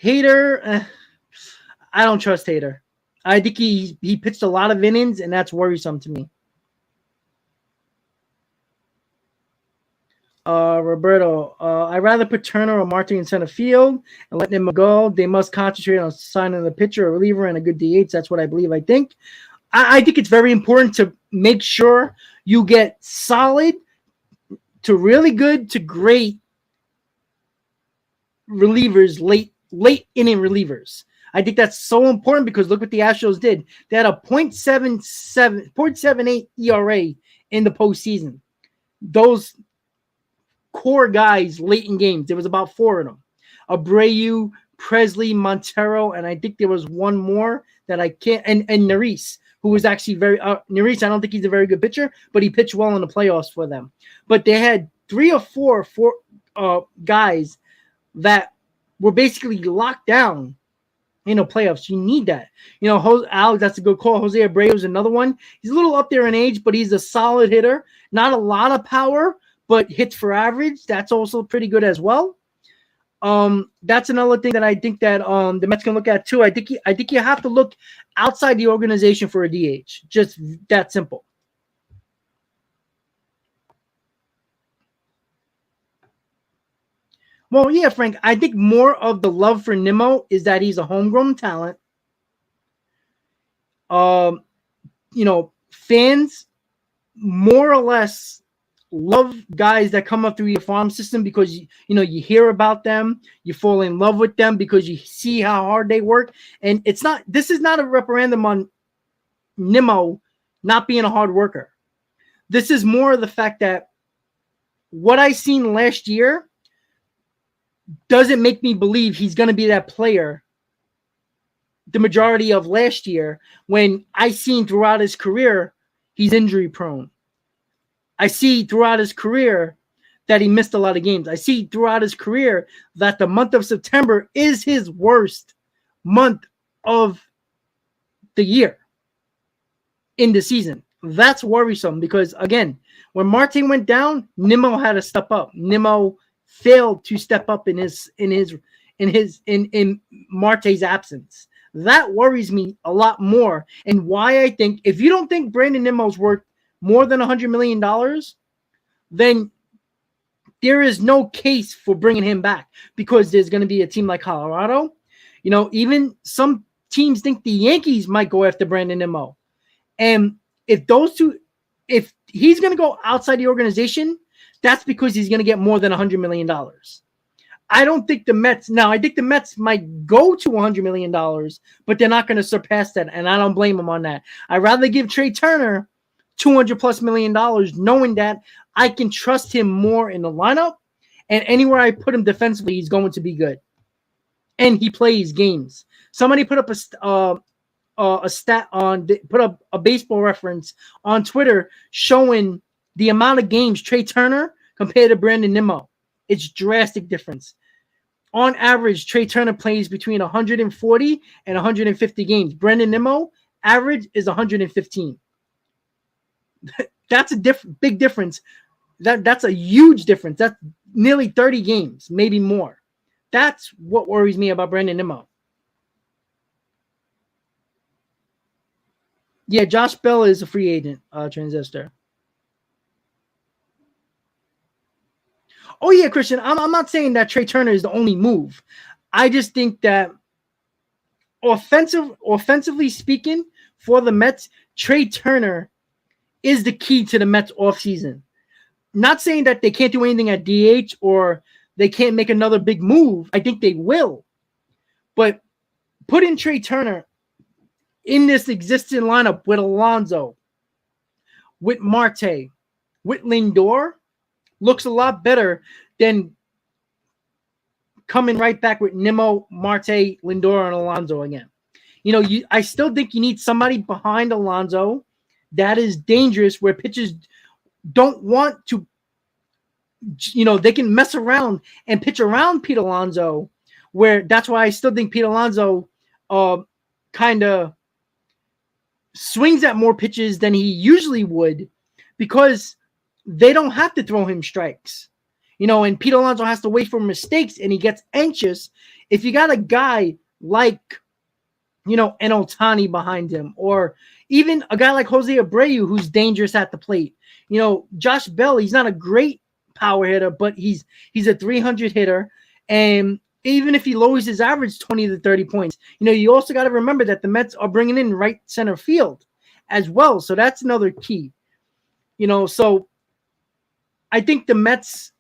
Speaker 3: Hader, I don't trust Hader. I think he pitched a lot of innings, and that's worrisome to me. Roberto, I'd rather put Turner or Marte in center field and let them go. They must concentrate on signing a pitcher, a reliever, and a good DH. That's what I believe. I think it's very important to make sure you get solid to really good to great relievers, late inning relievers. I think that's so important because look what the Astros did. They had a 0.78 ERA in the postseason. Those core guys late in games, there was about 4 of them. Abreu, Presley, Montero, and I think there was one more that I can't. And Neris, who was actually very Neris. I don't think he's a very good pitcher, but he pitched well in the playoffs for them. But they had 3 or 4 guys that were basically locked down in the playoffs. You need that. Alex, that's a good call. Jose Abreu is another one. He's a little up there in age, but he's a solid hitter. Not a lot of power, but hits for average. That's also pretty good as well. That's another thing that I think that the Mets can look at too. I think you have to look outside the organization for a DH. Just that simple. Well, yeah, Frank, I think more of the love for Nimmo is that he's a homegrown talent. Fans more or less love guys that come up through your farm system because you hear about them, you fall in love with them because you see how hard they work. And this is not a referendum on Nimmo not being a hard worker. This is more of the fact that what I seen last year doesn't make me believe he's going to be that player the majority of last year, when I seen throughout his career he's injury prone. I see throughout his career that he missed a lot of games. I see throughout his career that the month of September is his worst month of the year in the season. That's worrisome because, again, when Marte went down, Nimmo had to step up. Nimmo failed to step up in Marte's absence. That worries me a lot more. And why I think if you don't think Brandon Nimmo's worth more than $100 million, then there is no case for bringing him back, because there's going to be a team like Colorado. Even some teams think the Yankees might go after Brandon Nimmo. And if he's going to go outside the organization, that's because he's going to get more than $100 million. I don't think the Mets. Now, I think the Mets might go to $100 million, but they're not going to surpass that, and I don't blame them on that. I'd rather give Trey Turner $200+ million, knowing that I can trust him more in the lineup, and anywhere I put him defensively, he's going to be good, and he plays games. Somebody put up a stat put up a baseball reference on Twitter showing the amount of games Trey Turner compared to Brandon Nimmo. It's drastic difference. On average, Trey Turner plays between 140 and 150 games. Brandon Nimmo average is 115. That's a big difference. That's a huge difference. That's nearly 30 games, maybe more. That's what worries me about Brandon Nimmo. Yeah, Josh Bell is a free agent, Transistor. Oh, yeah, Christian, I'm not saying that Trey Turner is the only move. I just think that offensively speaking, for the Mets, Trey Turner is the key to the Mets offseason. Not saying that they can't do anything at DH or they can't make another big move. I think they will. But put in Trey Turner in this existing lineup with Alonso, with Marte, with Lindor, looks a lot better than coming right back with Nimmo, Marte, Lindor, and Alonso again. I still think you need somebody behind Alonso that is dangerous, where pitchers don't want to, they can mess around and pitch around Pete Alonso, where that's why I still think Pete Alonso kind of swings at more pitches than he usually would, because they don't have to throw him strikes. And Pete Alonso has to wait for mistakes, and he gets anxious. If you got a guy like, an Ohtani behind him, or even a guy like Jose Abreu, who's dangerous at the plate. Josh Bell, he's not a great power hitter, but he's a 300 hitter. And even if he lowers his average 20 to 30 points, you also got to remember that the Mets are bringing in right center field as well. So that's another key. So I think the Mets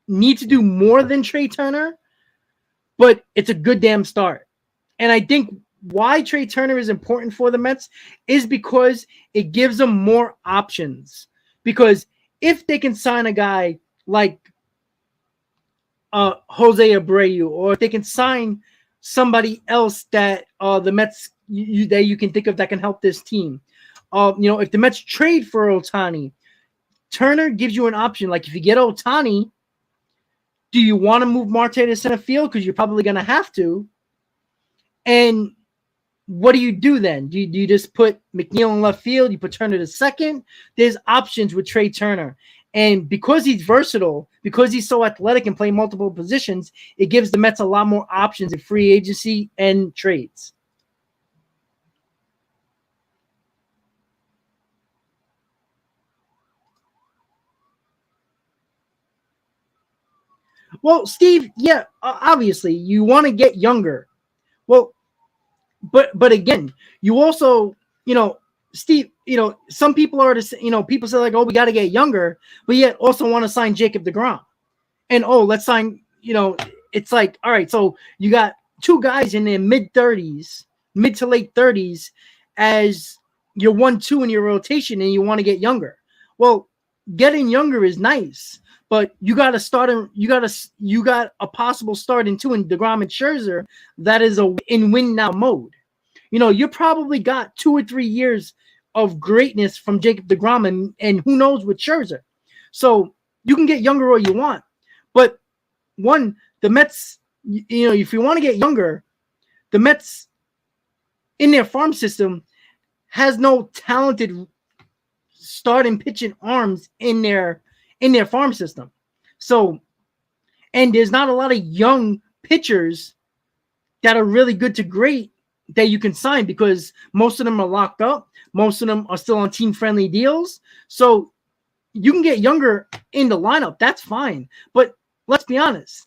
Speaker 3: need to do more than Trey Turner, but it's a good damn start. And I think why Trey Turner is important for the Mets is because it gives them more options. Because if they can sign a guy like Jose Abreu, or if they can sign somebody else that the Mets that you can think of that can help this team, if the Mets trade for Ohtani, Turner gives you an option. Like, if you get Ohtani, do you want to move Marte to center field? Because you're probably going to have to. And what do you do then? Do you just put McNeil in left field? You put Turner to second? There's options with Trey Turner. And because he's versatile, because he's so athletic and play multiple positions, it gives the Mets a lot more options in free agency and trades. Well, Steve, yeah, obviously you want to get younger. Well, but again, you also, Steve, some people are people say like, oh, we got to get younger, but yet also want to sign Jacob deGrom, and let's sign. It's like, all right, so you got two guys in their mid to late 30s as your 1-2 in your rotation, and you want to get younger. Well, getting younger is nice. But you got to start. You got a possible start in two in DeGrom and Scherzer. That is in win now mode. You probably got 2 or 3 years of greatness from Jacob deGrom, and who knows with Scherzer. So you can get younger all you want, but the Mets. If you want to get younger, the Mets in their farm system has no talented starting pitching arms in their farm system. So, and there's not a lot of young pitchers that are really good to great that you can sign, because most of them are locked up. Most of them are still on team-friendly deals. So you can get younger in the lineup. That's fine. But let's be honest.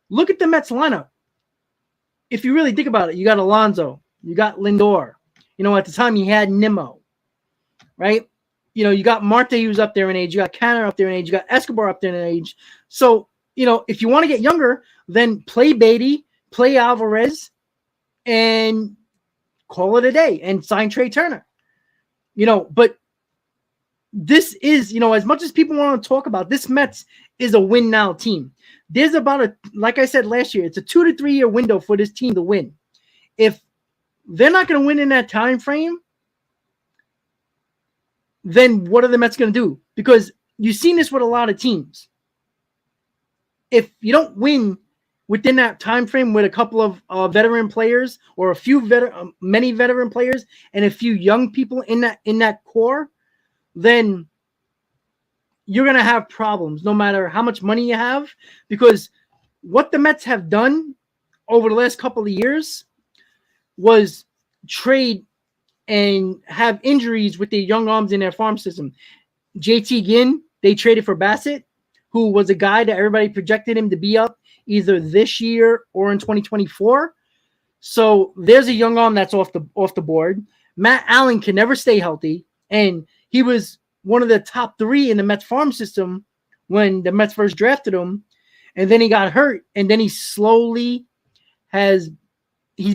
Speaker 3: Look at the Mets lineup. If you really think about it, you got Alonso. You got Lindor. At the time, he had Nimmo. Right? You got Marte, who's up there in age. You got Canner up there in age. You got Escobar up there in age. So, if you want to get younger, then play Beatty, play Alvarez, and call it a day and sign Trey Turner. But this is, as much as people want to talk about, this Mets is a win now team. There's about like I said last year, it's a 2 to 3 year window for this team to win. If they're not going to win in that time frame, then what are the Mets going to do? Because you've seen this with a lot of teams. If you don't win within that time frame with a couple of veteran players or many veteran players and a few young people in that core, then you're going to have problems no matter how much money you have. Because what the Mets have done over the last couple of years was trade and have injuries with their young arms in their farm system. JT Ginn, they traded for Bassett, who was a guy that everybody projected him to be up either this year or in 2024. So there's a young arm that's off the board. Matt Allen can never stay healthy, and he was one of the top 3 in the Mets farm system when the Mets first drafted him, and then he got hurt, and then he's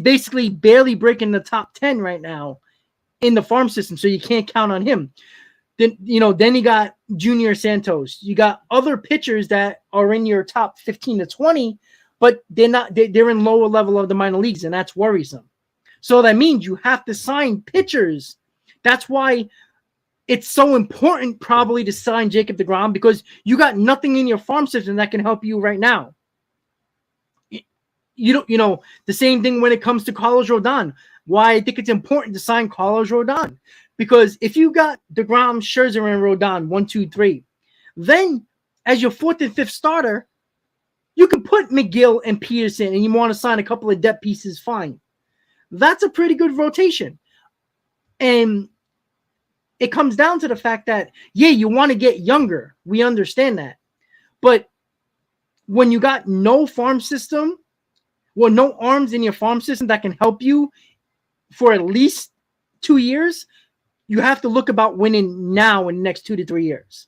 Speaker 3: basically barely breaking the top 10 right now in the farm system, so you can't count on him. Then you got Junior Santos. You got other pitchers that are in your top 15 to 20, but they're in lower level of the minor leagues, and that's worrisome. So that means you have to sign pitchers. That's why it's so important probably to sign Jacob deGrom, because you got nothing in your farm system that can help you right now. The same thing when it comes to Carlos Rodon. Why I think it's important to sign Carlos Rodon. Because if you got deGrom, Scherzer, and Rodon, 1, 2, 3, then as your 4th and 5th starter, you can put McGill and Peterson, and you want to sign a couple of depth pieces, fine. That's a pretty good rotation. And it comes down to the fact that, you want to get younger. We understand that. But when you got no farm system, no arms in your farm system that can help you for at least 2 years, you have to look about winning now in the next 2 to 3 years.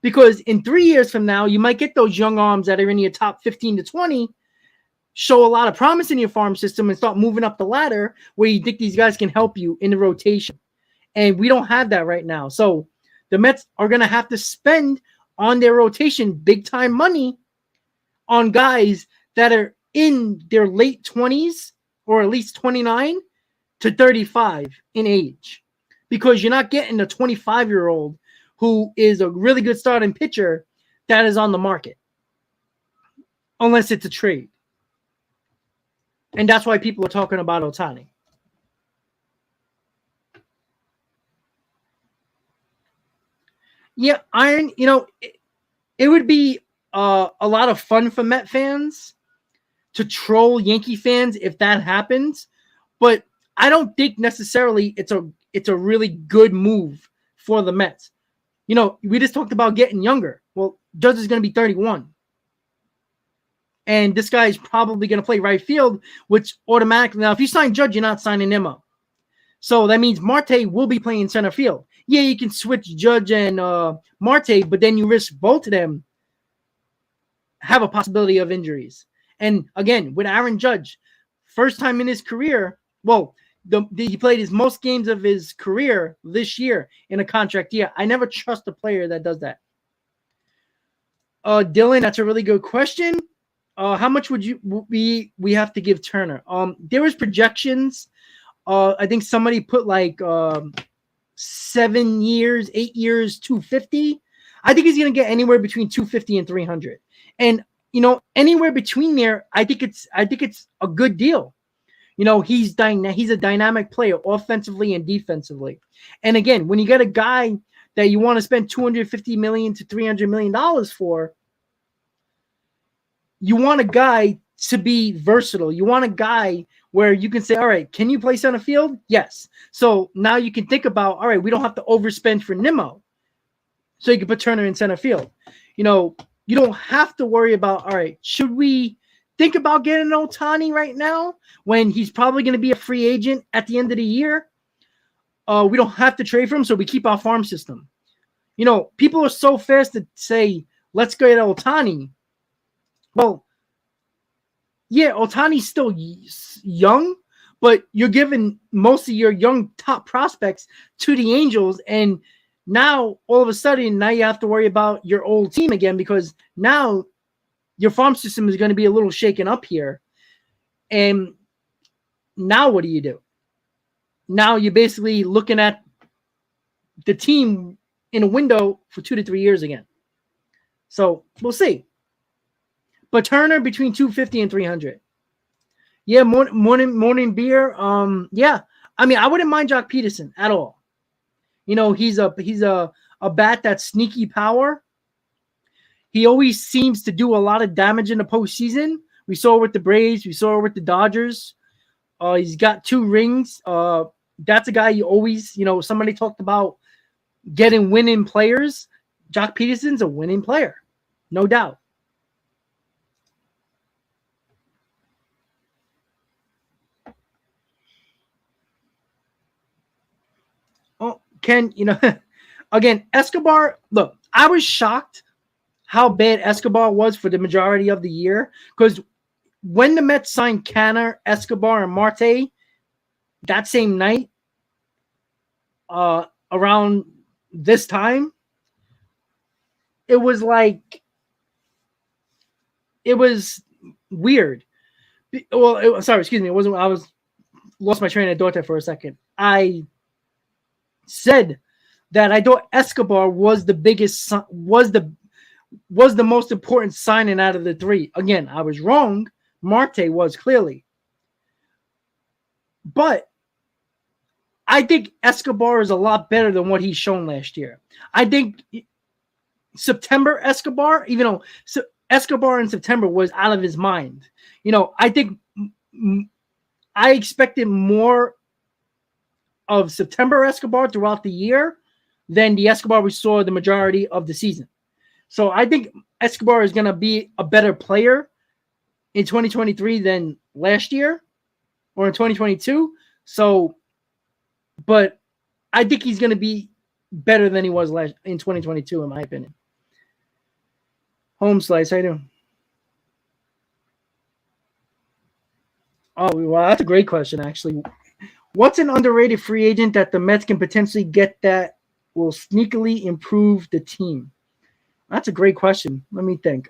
Speaker 3: Because in 3 years from now, you might get those young arms that are in your top 15 to 20, show a lot of promise in your farm system, and start moving up the ladder where you think these guys can help you in the rotation. And we don't have that right now. So the Mets are going to have to spend on their rotation big-time money on guys that are in their late 20s or at least 29 to 35 in age. Because you're not getting a 25-year-old who is a really good starting pitcher that is on the market. Unless it's a trade. And that's why people are talking about Ohtani. Yeah, Iron, it would be a lot of fun for Met fans to troll Yankee fans if that happens. But I don't think necessarily it's a really good move for the Mets. We just talked about getting younger. Well, Judge is going to be 31. And this guy is probably going to play right field, which automatically, now if you sign Judge, you're not signing Nimmo. So that means Marte will be playing center field. Yeah, you can switch Judge and Marte, but then you risk both of them have a possibility of injuries. And again, with Aaron Judge, first time in his career, he played his most games of his career this year in a contract year. I never trust a player that does that. Dylan, that's a really good question. How much would we have to give Turner? There was projections. I think somebody put like 7 years, 8 years, 250. I think he's going to get anywhere between 250 and 300. And anywhere between there, I think it's a good deal. He's a dynamic player offensively and defensively. And again, when you get a guy that you want to spend $250 million to $300 million for, you want a guy to be versatile. You want a guy where you can say, all right, can you play center field? Yes. So now you can think about, all right, we don't have to overspend for Nimmo. So you can put Turner in center field. You don't have to worry about, all right, should we think about getting Ohtani right now when he's probably going to be a free agent at the end of the year? We don't have to trade for him, so we keep our farm system. People are so fast to say, let's go get Ohtani. Well, yeah, Otani's still young, but you're giving most of your young top prospects to the Angels, and now all of a sudden, now you have to worry about your old team again because now your farm system is going to be a little shaken up here. And now what do you do? Now you're basically looking at the team in a window for 2 to 3 years again. So we'll see. But Turner between 250 and 300. Yeah, morning beer. Yeah. I mean, I wouldn't mind Jock Peterson at all. You know, he's a bat that's sneaky power. He always seems to do a lot of damage in the postseason. We saw it with the Braves. We saw it with the Dodgers. He's got 2 rings. That's a guy you always, somebody talked about getting winning players. Jock Peterson's a winning player, no doubt. Oh, Ken, again, Escobar, look, I was shocked how bad Escobar was for the majority of the year because when the Mets signed Canner, Escobar, and Marte that same night, around this time, it was weird. Well, sorry, excuse me. It wasn't. I lost my train of thought there for a second. I said that I thought Escobar was the biggest, was the most important signing out of the 3. Again, I was wrong. Marte was clearly. But I think Escobar is a lot better than what he's shown last year. I think September Escobar, even though Escobar in September was out of his mind. I think I expected more of September Escobar throughout the year than the Escobar we saw the majority of the season. So I think Escobar is going to be a better player in 2023 than last year or in 2022. So, but I think he's going to be better than he was in 2022, in my opinion. Home slice, how you doing? Oh, well, that's a great question, actually. What's an underrated free agent that the Mets can potentially get that will sneakily improve the team? That's a great question. Let me think.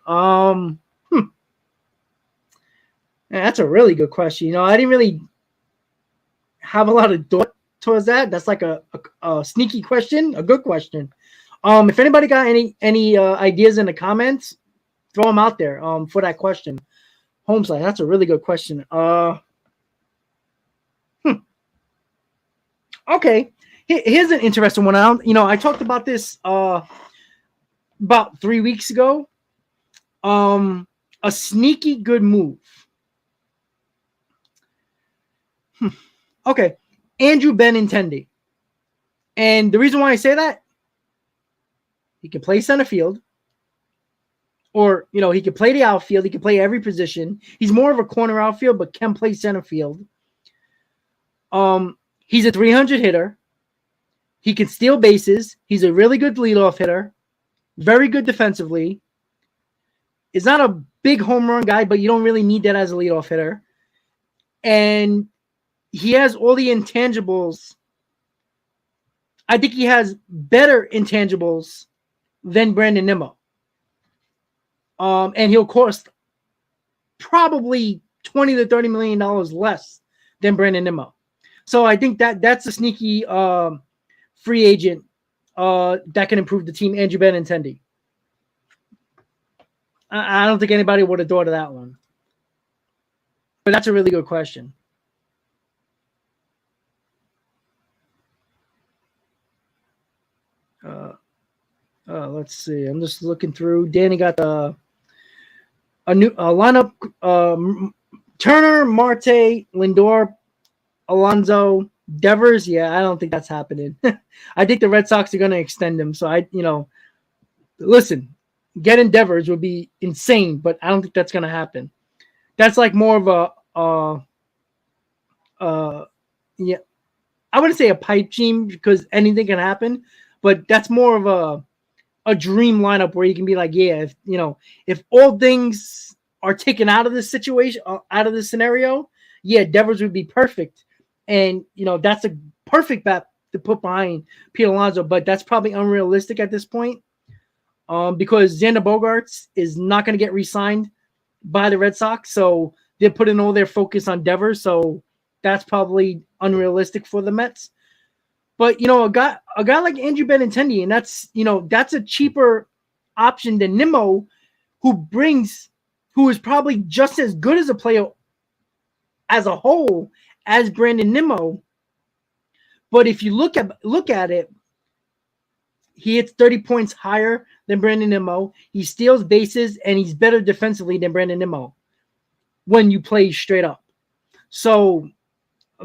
Speaker 3: That's a really good question. I didn't really have a lot of thought towards that. That's like a sneaky question, a good question. If anybody got any ideas in the comments, throw them out there for that question. Homeside, that's a really good question. Okay, here's an interesting one. I talked about this about 3 weeks ago. A sneaky good move. Okay, Andrew Benintendi. And the reason why I say that, he can play center field. Or, he can play the outfield. He can play every position. He's more of a corner outfield, but can play center field. He's a 300 hitter. He can steal bases. He's a really good leadoff hitter. Very good defensively. He's not a big home run guy, but you don't really need that as a leadoff hitter. And he has all the intangibles. I think he has better intangibles than Brandon Nimmo. And he'll cost probably $20 to $30 million less than Brandon Nimmo. So I think that's a sneaky free agent that can improve the team, Andrew Benintendi. I don't think anybody would have thought of that one. But that's a really good question. Let's see. I'm just looking through. Danny got a new lineup. Turner, Marte, Lindor, Alonso, Devers. Yeah, I don't think that's happening. I think the Red Sox are going to extend him. So listen, getting Devers would be insane, but I don't think that's going to happen. That's like more of yeah, I wouldn't say a pipe dream because anything can happen, but that's more of a dream lineup where you can be like, yeah, if all things are taken out of this situation, out of this scenario, yeah, Devers would be perfect. And, that's a perfect bat to put behind Pete Alonso, but that's probably unrealistic at this point because Xander Bogaerts is not going to get re-signed by the Red Sox. So they're putting all their focus on Devers. So that's probably unrealistic for the Mets. But, a guy like Andrew Benintendi, and that's a cheaper option than Nimmo, who is probably just as good as a player as a whole as Brandon Nimmo. But if you look at it, he hits 30 points higher than Brandon Nimmo. He steals bases, and he's better defensively than Brandon Nimmo when you play straight up. So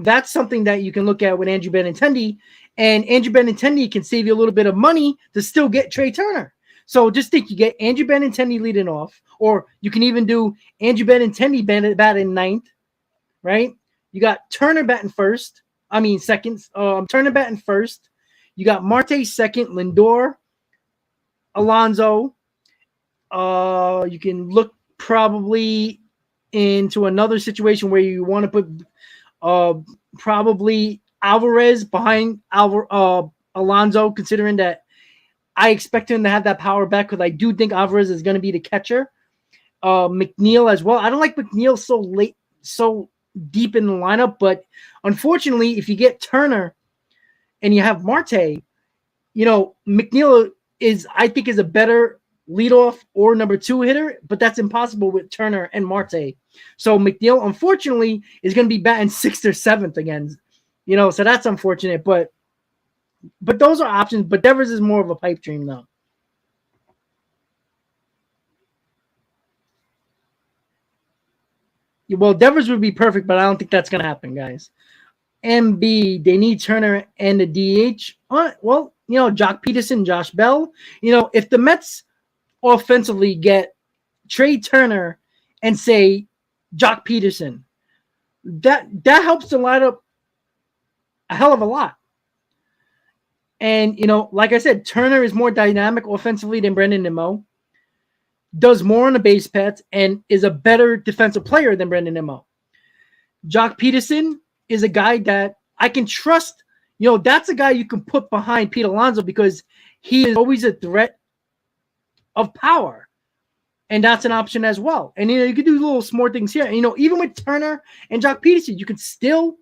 Speaker 3: that's something that you can look at with Andrew Benintendi. And Andrew Benintendi can save you a little bit of money to still get Trey Turner. So just think you get Andrew Benintendi leading off, or you can even do Andrew Benintendi batting ninth, right? You got Turner batting second. Turner batting first. You got Marte second, Lindor, Alonso. You can look probably into another situation where you want to put probably Alvarez behind Alonso, considering that I expect him to have that power back because I do think Alvarez is going to be the catcher. McNeil as well. I don't like McNeil so deep in the lineup, but unfortunately, if you get Turner and you have Marte, McNeil I think is a better leadoff or number 2 hitter, but that's impossible with Turner and Marte. So McNeil, unfortunately, is going to be batting 6th or 7th again. So that's unfortunate, but those are options. But Devers is more of a pipe dream, though. Well, Devers would be perfect, but I don't think that's going to happen, guys. MB, they need Turner and the DH. Well, Jock Peterson, Josh Bell. If the Mets offensively get Trey Turner and say Jock Peterson, that helps the lineup a hell of a lot. And, like I said, Turner is more dynamic offensively than Brandon Nimmo, does more on the base paths, and is a better defensive player than Brandon Nimmo. Jock Peterson is a guy that I can trust. That's a guy you can put behind Pete Alonso because he is always a threat of power. And that's an option as well. And, you can do little small things here. Even with Turner and Jock Peterson, you can still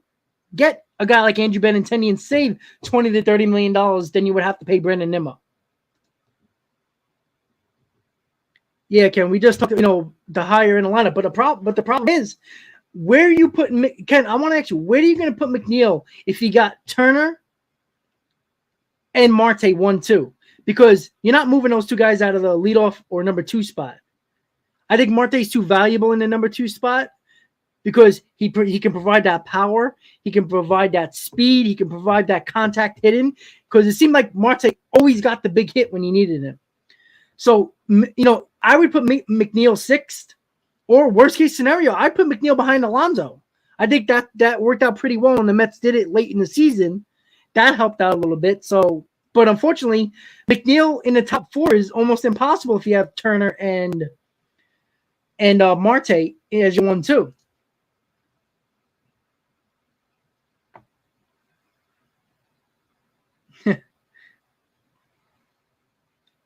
Speaker 3: get a guy like Andrew Benintendi and save $20 to $30 million than you would have to pay Brandon Nimmo. Yeah, Ken, we just talked, the higher in the lineup. But the problem is, where are you putting Ken? I want to ask you, where are you going to put McNeil if you got Turner and Marte 1-2? Because you're not moving those two guys out of the leadoff or number 2 spot. I think Marte is too valuable in the number 2 spot because he can provide that power, he can provide that speed, he can provide that contact hitting. Because it seemed like Marte always got the big hit when you needed him. So I would put McNeil 6th. Or worst case scenario, I put McNeil behind Alonso. I think that worked out pretty well when the Mets did it late in the season. That helped out a little bit. So, but unfortunately, McNeil in the top 4 is almost impossible if you have Turner and Marte as your 1-2.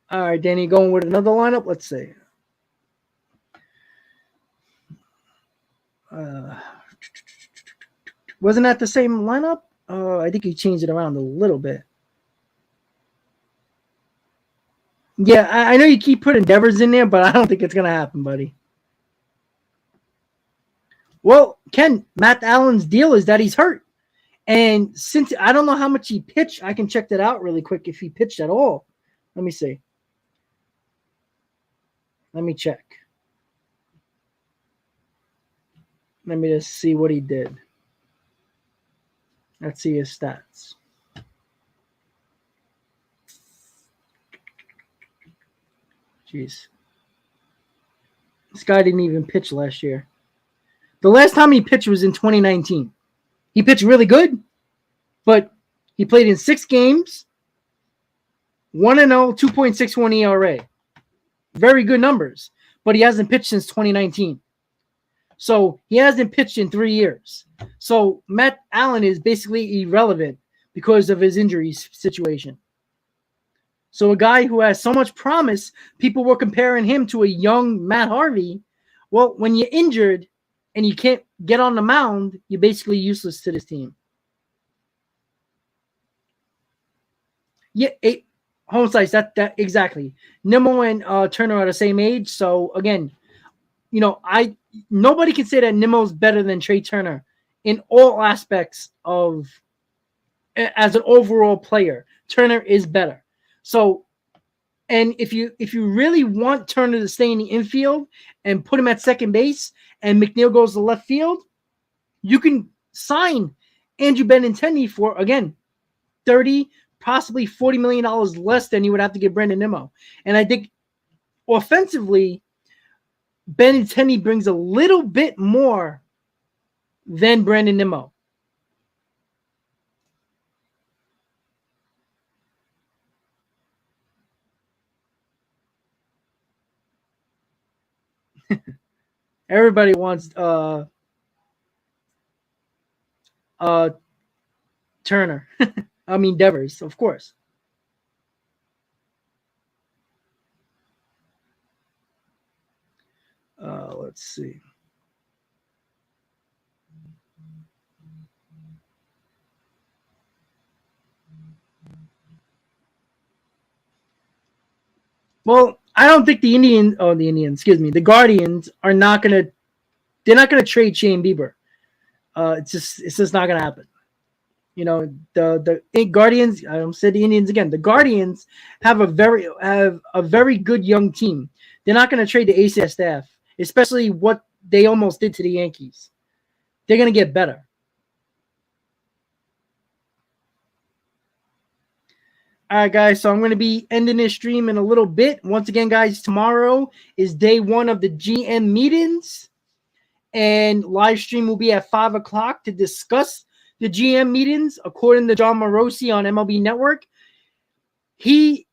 Speaker 3: All right, Danny, going with another lineup. Let's see. Wasn't that the same lineup? I think he changed it around a little bit. Yeah, I know you keep putting Devers in there, but I don't think it's going to happen, buddy. Well, Ken, Matt Allen's deal is that he's hurt. And since I don't know how much he pitched, I can check that out really quick if he pitched at all. Let me see. Let me check. Let me just see what he did. Let's see his stats. Jeez. This guy didn't even pitch last year. The last time he pitched was in 2019. He pitched really good, but he played in 6 games, 1-0, 2.61 ERA. Very good numbers. but he hasn't pitched since 2019. So he hasn't pitched in 3 years. So Matt Allen is basically irrelevant because of his injury situation. So a guy who has so much promise, people were comparing him to a young Matt Harvey. Well, when you're injured and you can't get on the mound, you're basically useless to this team. Yeah, home slice, that exactly. Nimmo and Turner are the same age. So again, nobody can say that Nimmo's better than Trey Turner in all aspects of as an overall player. Turner is better. So, and if you really want Turner to stay in the infield and put him at second base and McNeil goes to left field, you can sign Andrew Benintendi for, again, $30, possibly $40 million less than you would have to give Brandon Nimmo. And I think offensively, Benintendi brings a little bit more than Brandon Nimmo. Everybody wants Turner. I mean Devers, of course. Let's see. Well, I don't think the Guardians are not gonna. They're not gonna trade Shane Bieber. It's just not gonna happen. The Guardians. I said the Indians again. The Guardians have a very good young team. They're not gonna trade the ACS staff, especially what they almost did to the Yankees. They're gonna get better. All right, guys, so I'm going to be ending this stream in a little bit. Once again, guys, tomorrow is day 1 of the GM meetings, and live stream will be at 5 o'clock to discuss the GM meetings. According to John Morosi on MLB Network, he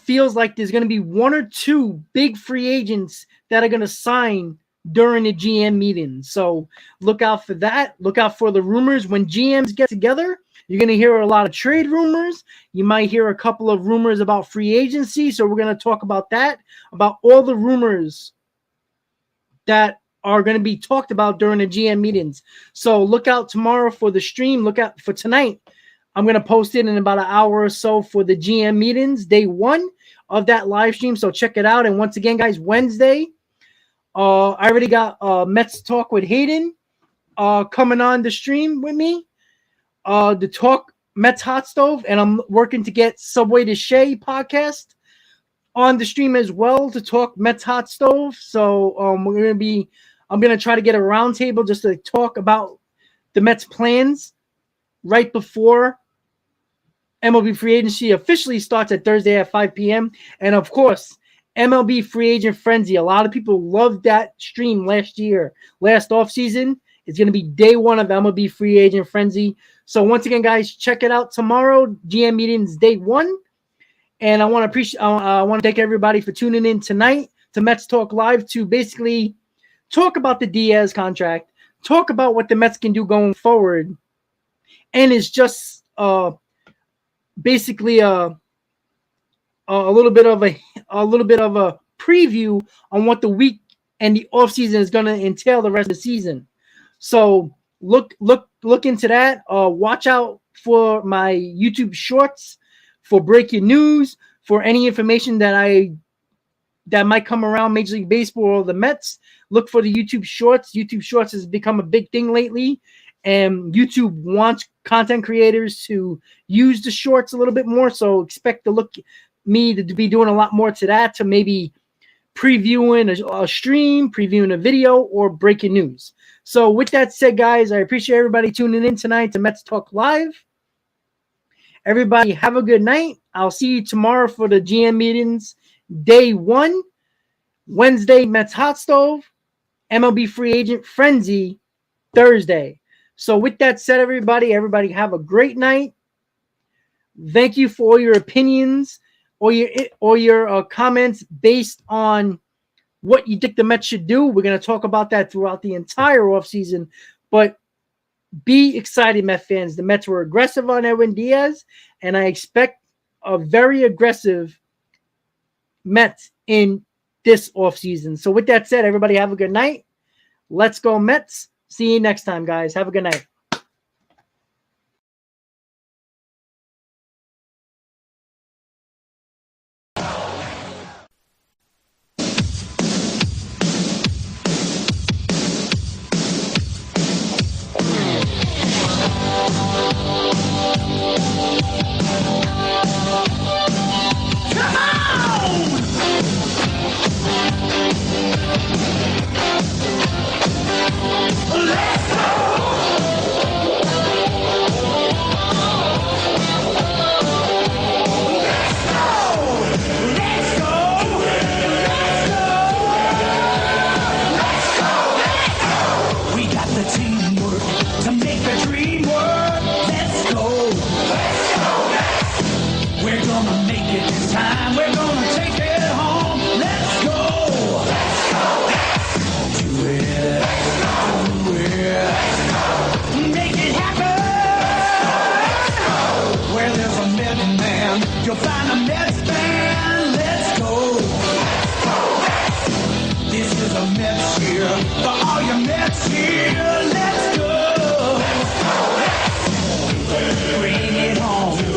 Speaker 3: feels like there's going to be 1 or 2 big free agents that are going to sign during the GM meetings. So look out for that. Look out for the rumors. When GMs get together, you're going to hear a lot of trade rumors. You might hear a couple of rumors about free agency. So we're going to talk about that, about all the rumors that are going to be talked about during the GM meetings. So look out tomorrow for the stream. Look out for tonight. I'm going to post it in about an hour or so for the GM meetings, day 1 of that live stream. So check it out. And once again, guys, Wednesday, I already got Mets Talk with Hayden coming on the stream with me. The Talk Mets Hot Stove, and I'm working to get Subway to Shea podcast on the stream as well to talk Mets Hot Stove. So I'm gonna try to get a roundtable just to talk about the Mets plans right before MLB free agency officially starts at Thursday at 5 p.m. And of course, MLB free agent frenzy. A lot of people loved that stream last offseason. It's going to be day 1 of MLB free agent frenzy. So once again, guys, check it out tomorrow. GM meetings day 1. And I want to thank everybody for tuning in tonight to Mets Talk Live to basically talk about the Diaz contract, talk about what the Mets can do going forward. And it's just basically a little bit of a preview on what the week and the offseason is going to entail the rest of the season. So look into that. Watch out for my YouTube shorts for breaking news, for any information that might come around Major League Baseball or the Mets. Look for the YouTube shorts. YouTube shorts has become a big thing lately, and YouTube wants content creators to use the shorts a little bit more. So expect me to be doing a lot more to that, to maybe previewing a stream, previewing a video, or breaking news. So with that said, guys, I appreciate everybody tuning in tonight to Mets Talk Live. Everybody have a good night. I'll see you tomorrow for the GM meetings, day 1, Wednesday, Mets Hot Stove, MLB free agent frenzy, Thursday. So with that said, everybody have a great night. Thank you for all your opinions or your comments based on what you think the Mets should do. We're going to talk about that throughout the entire offseason. But be excited, Met fans. The Mets were aggressive on Edwin Diaz, and I expect a very aggressive Mets in this offseason. So with that said, everybody have a good night. Let's go Mets. See you next time, guys. Have a good night.
Speaker 1: You'll find a Mets fan. Let's go. This is a Mets year for all your Mets here. Let's go. Bring it home.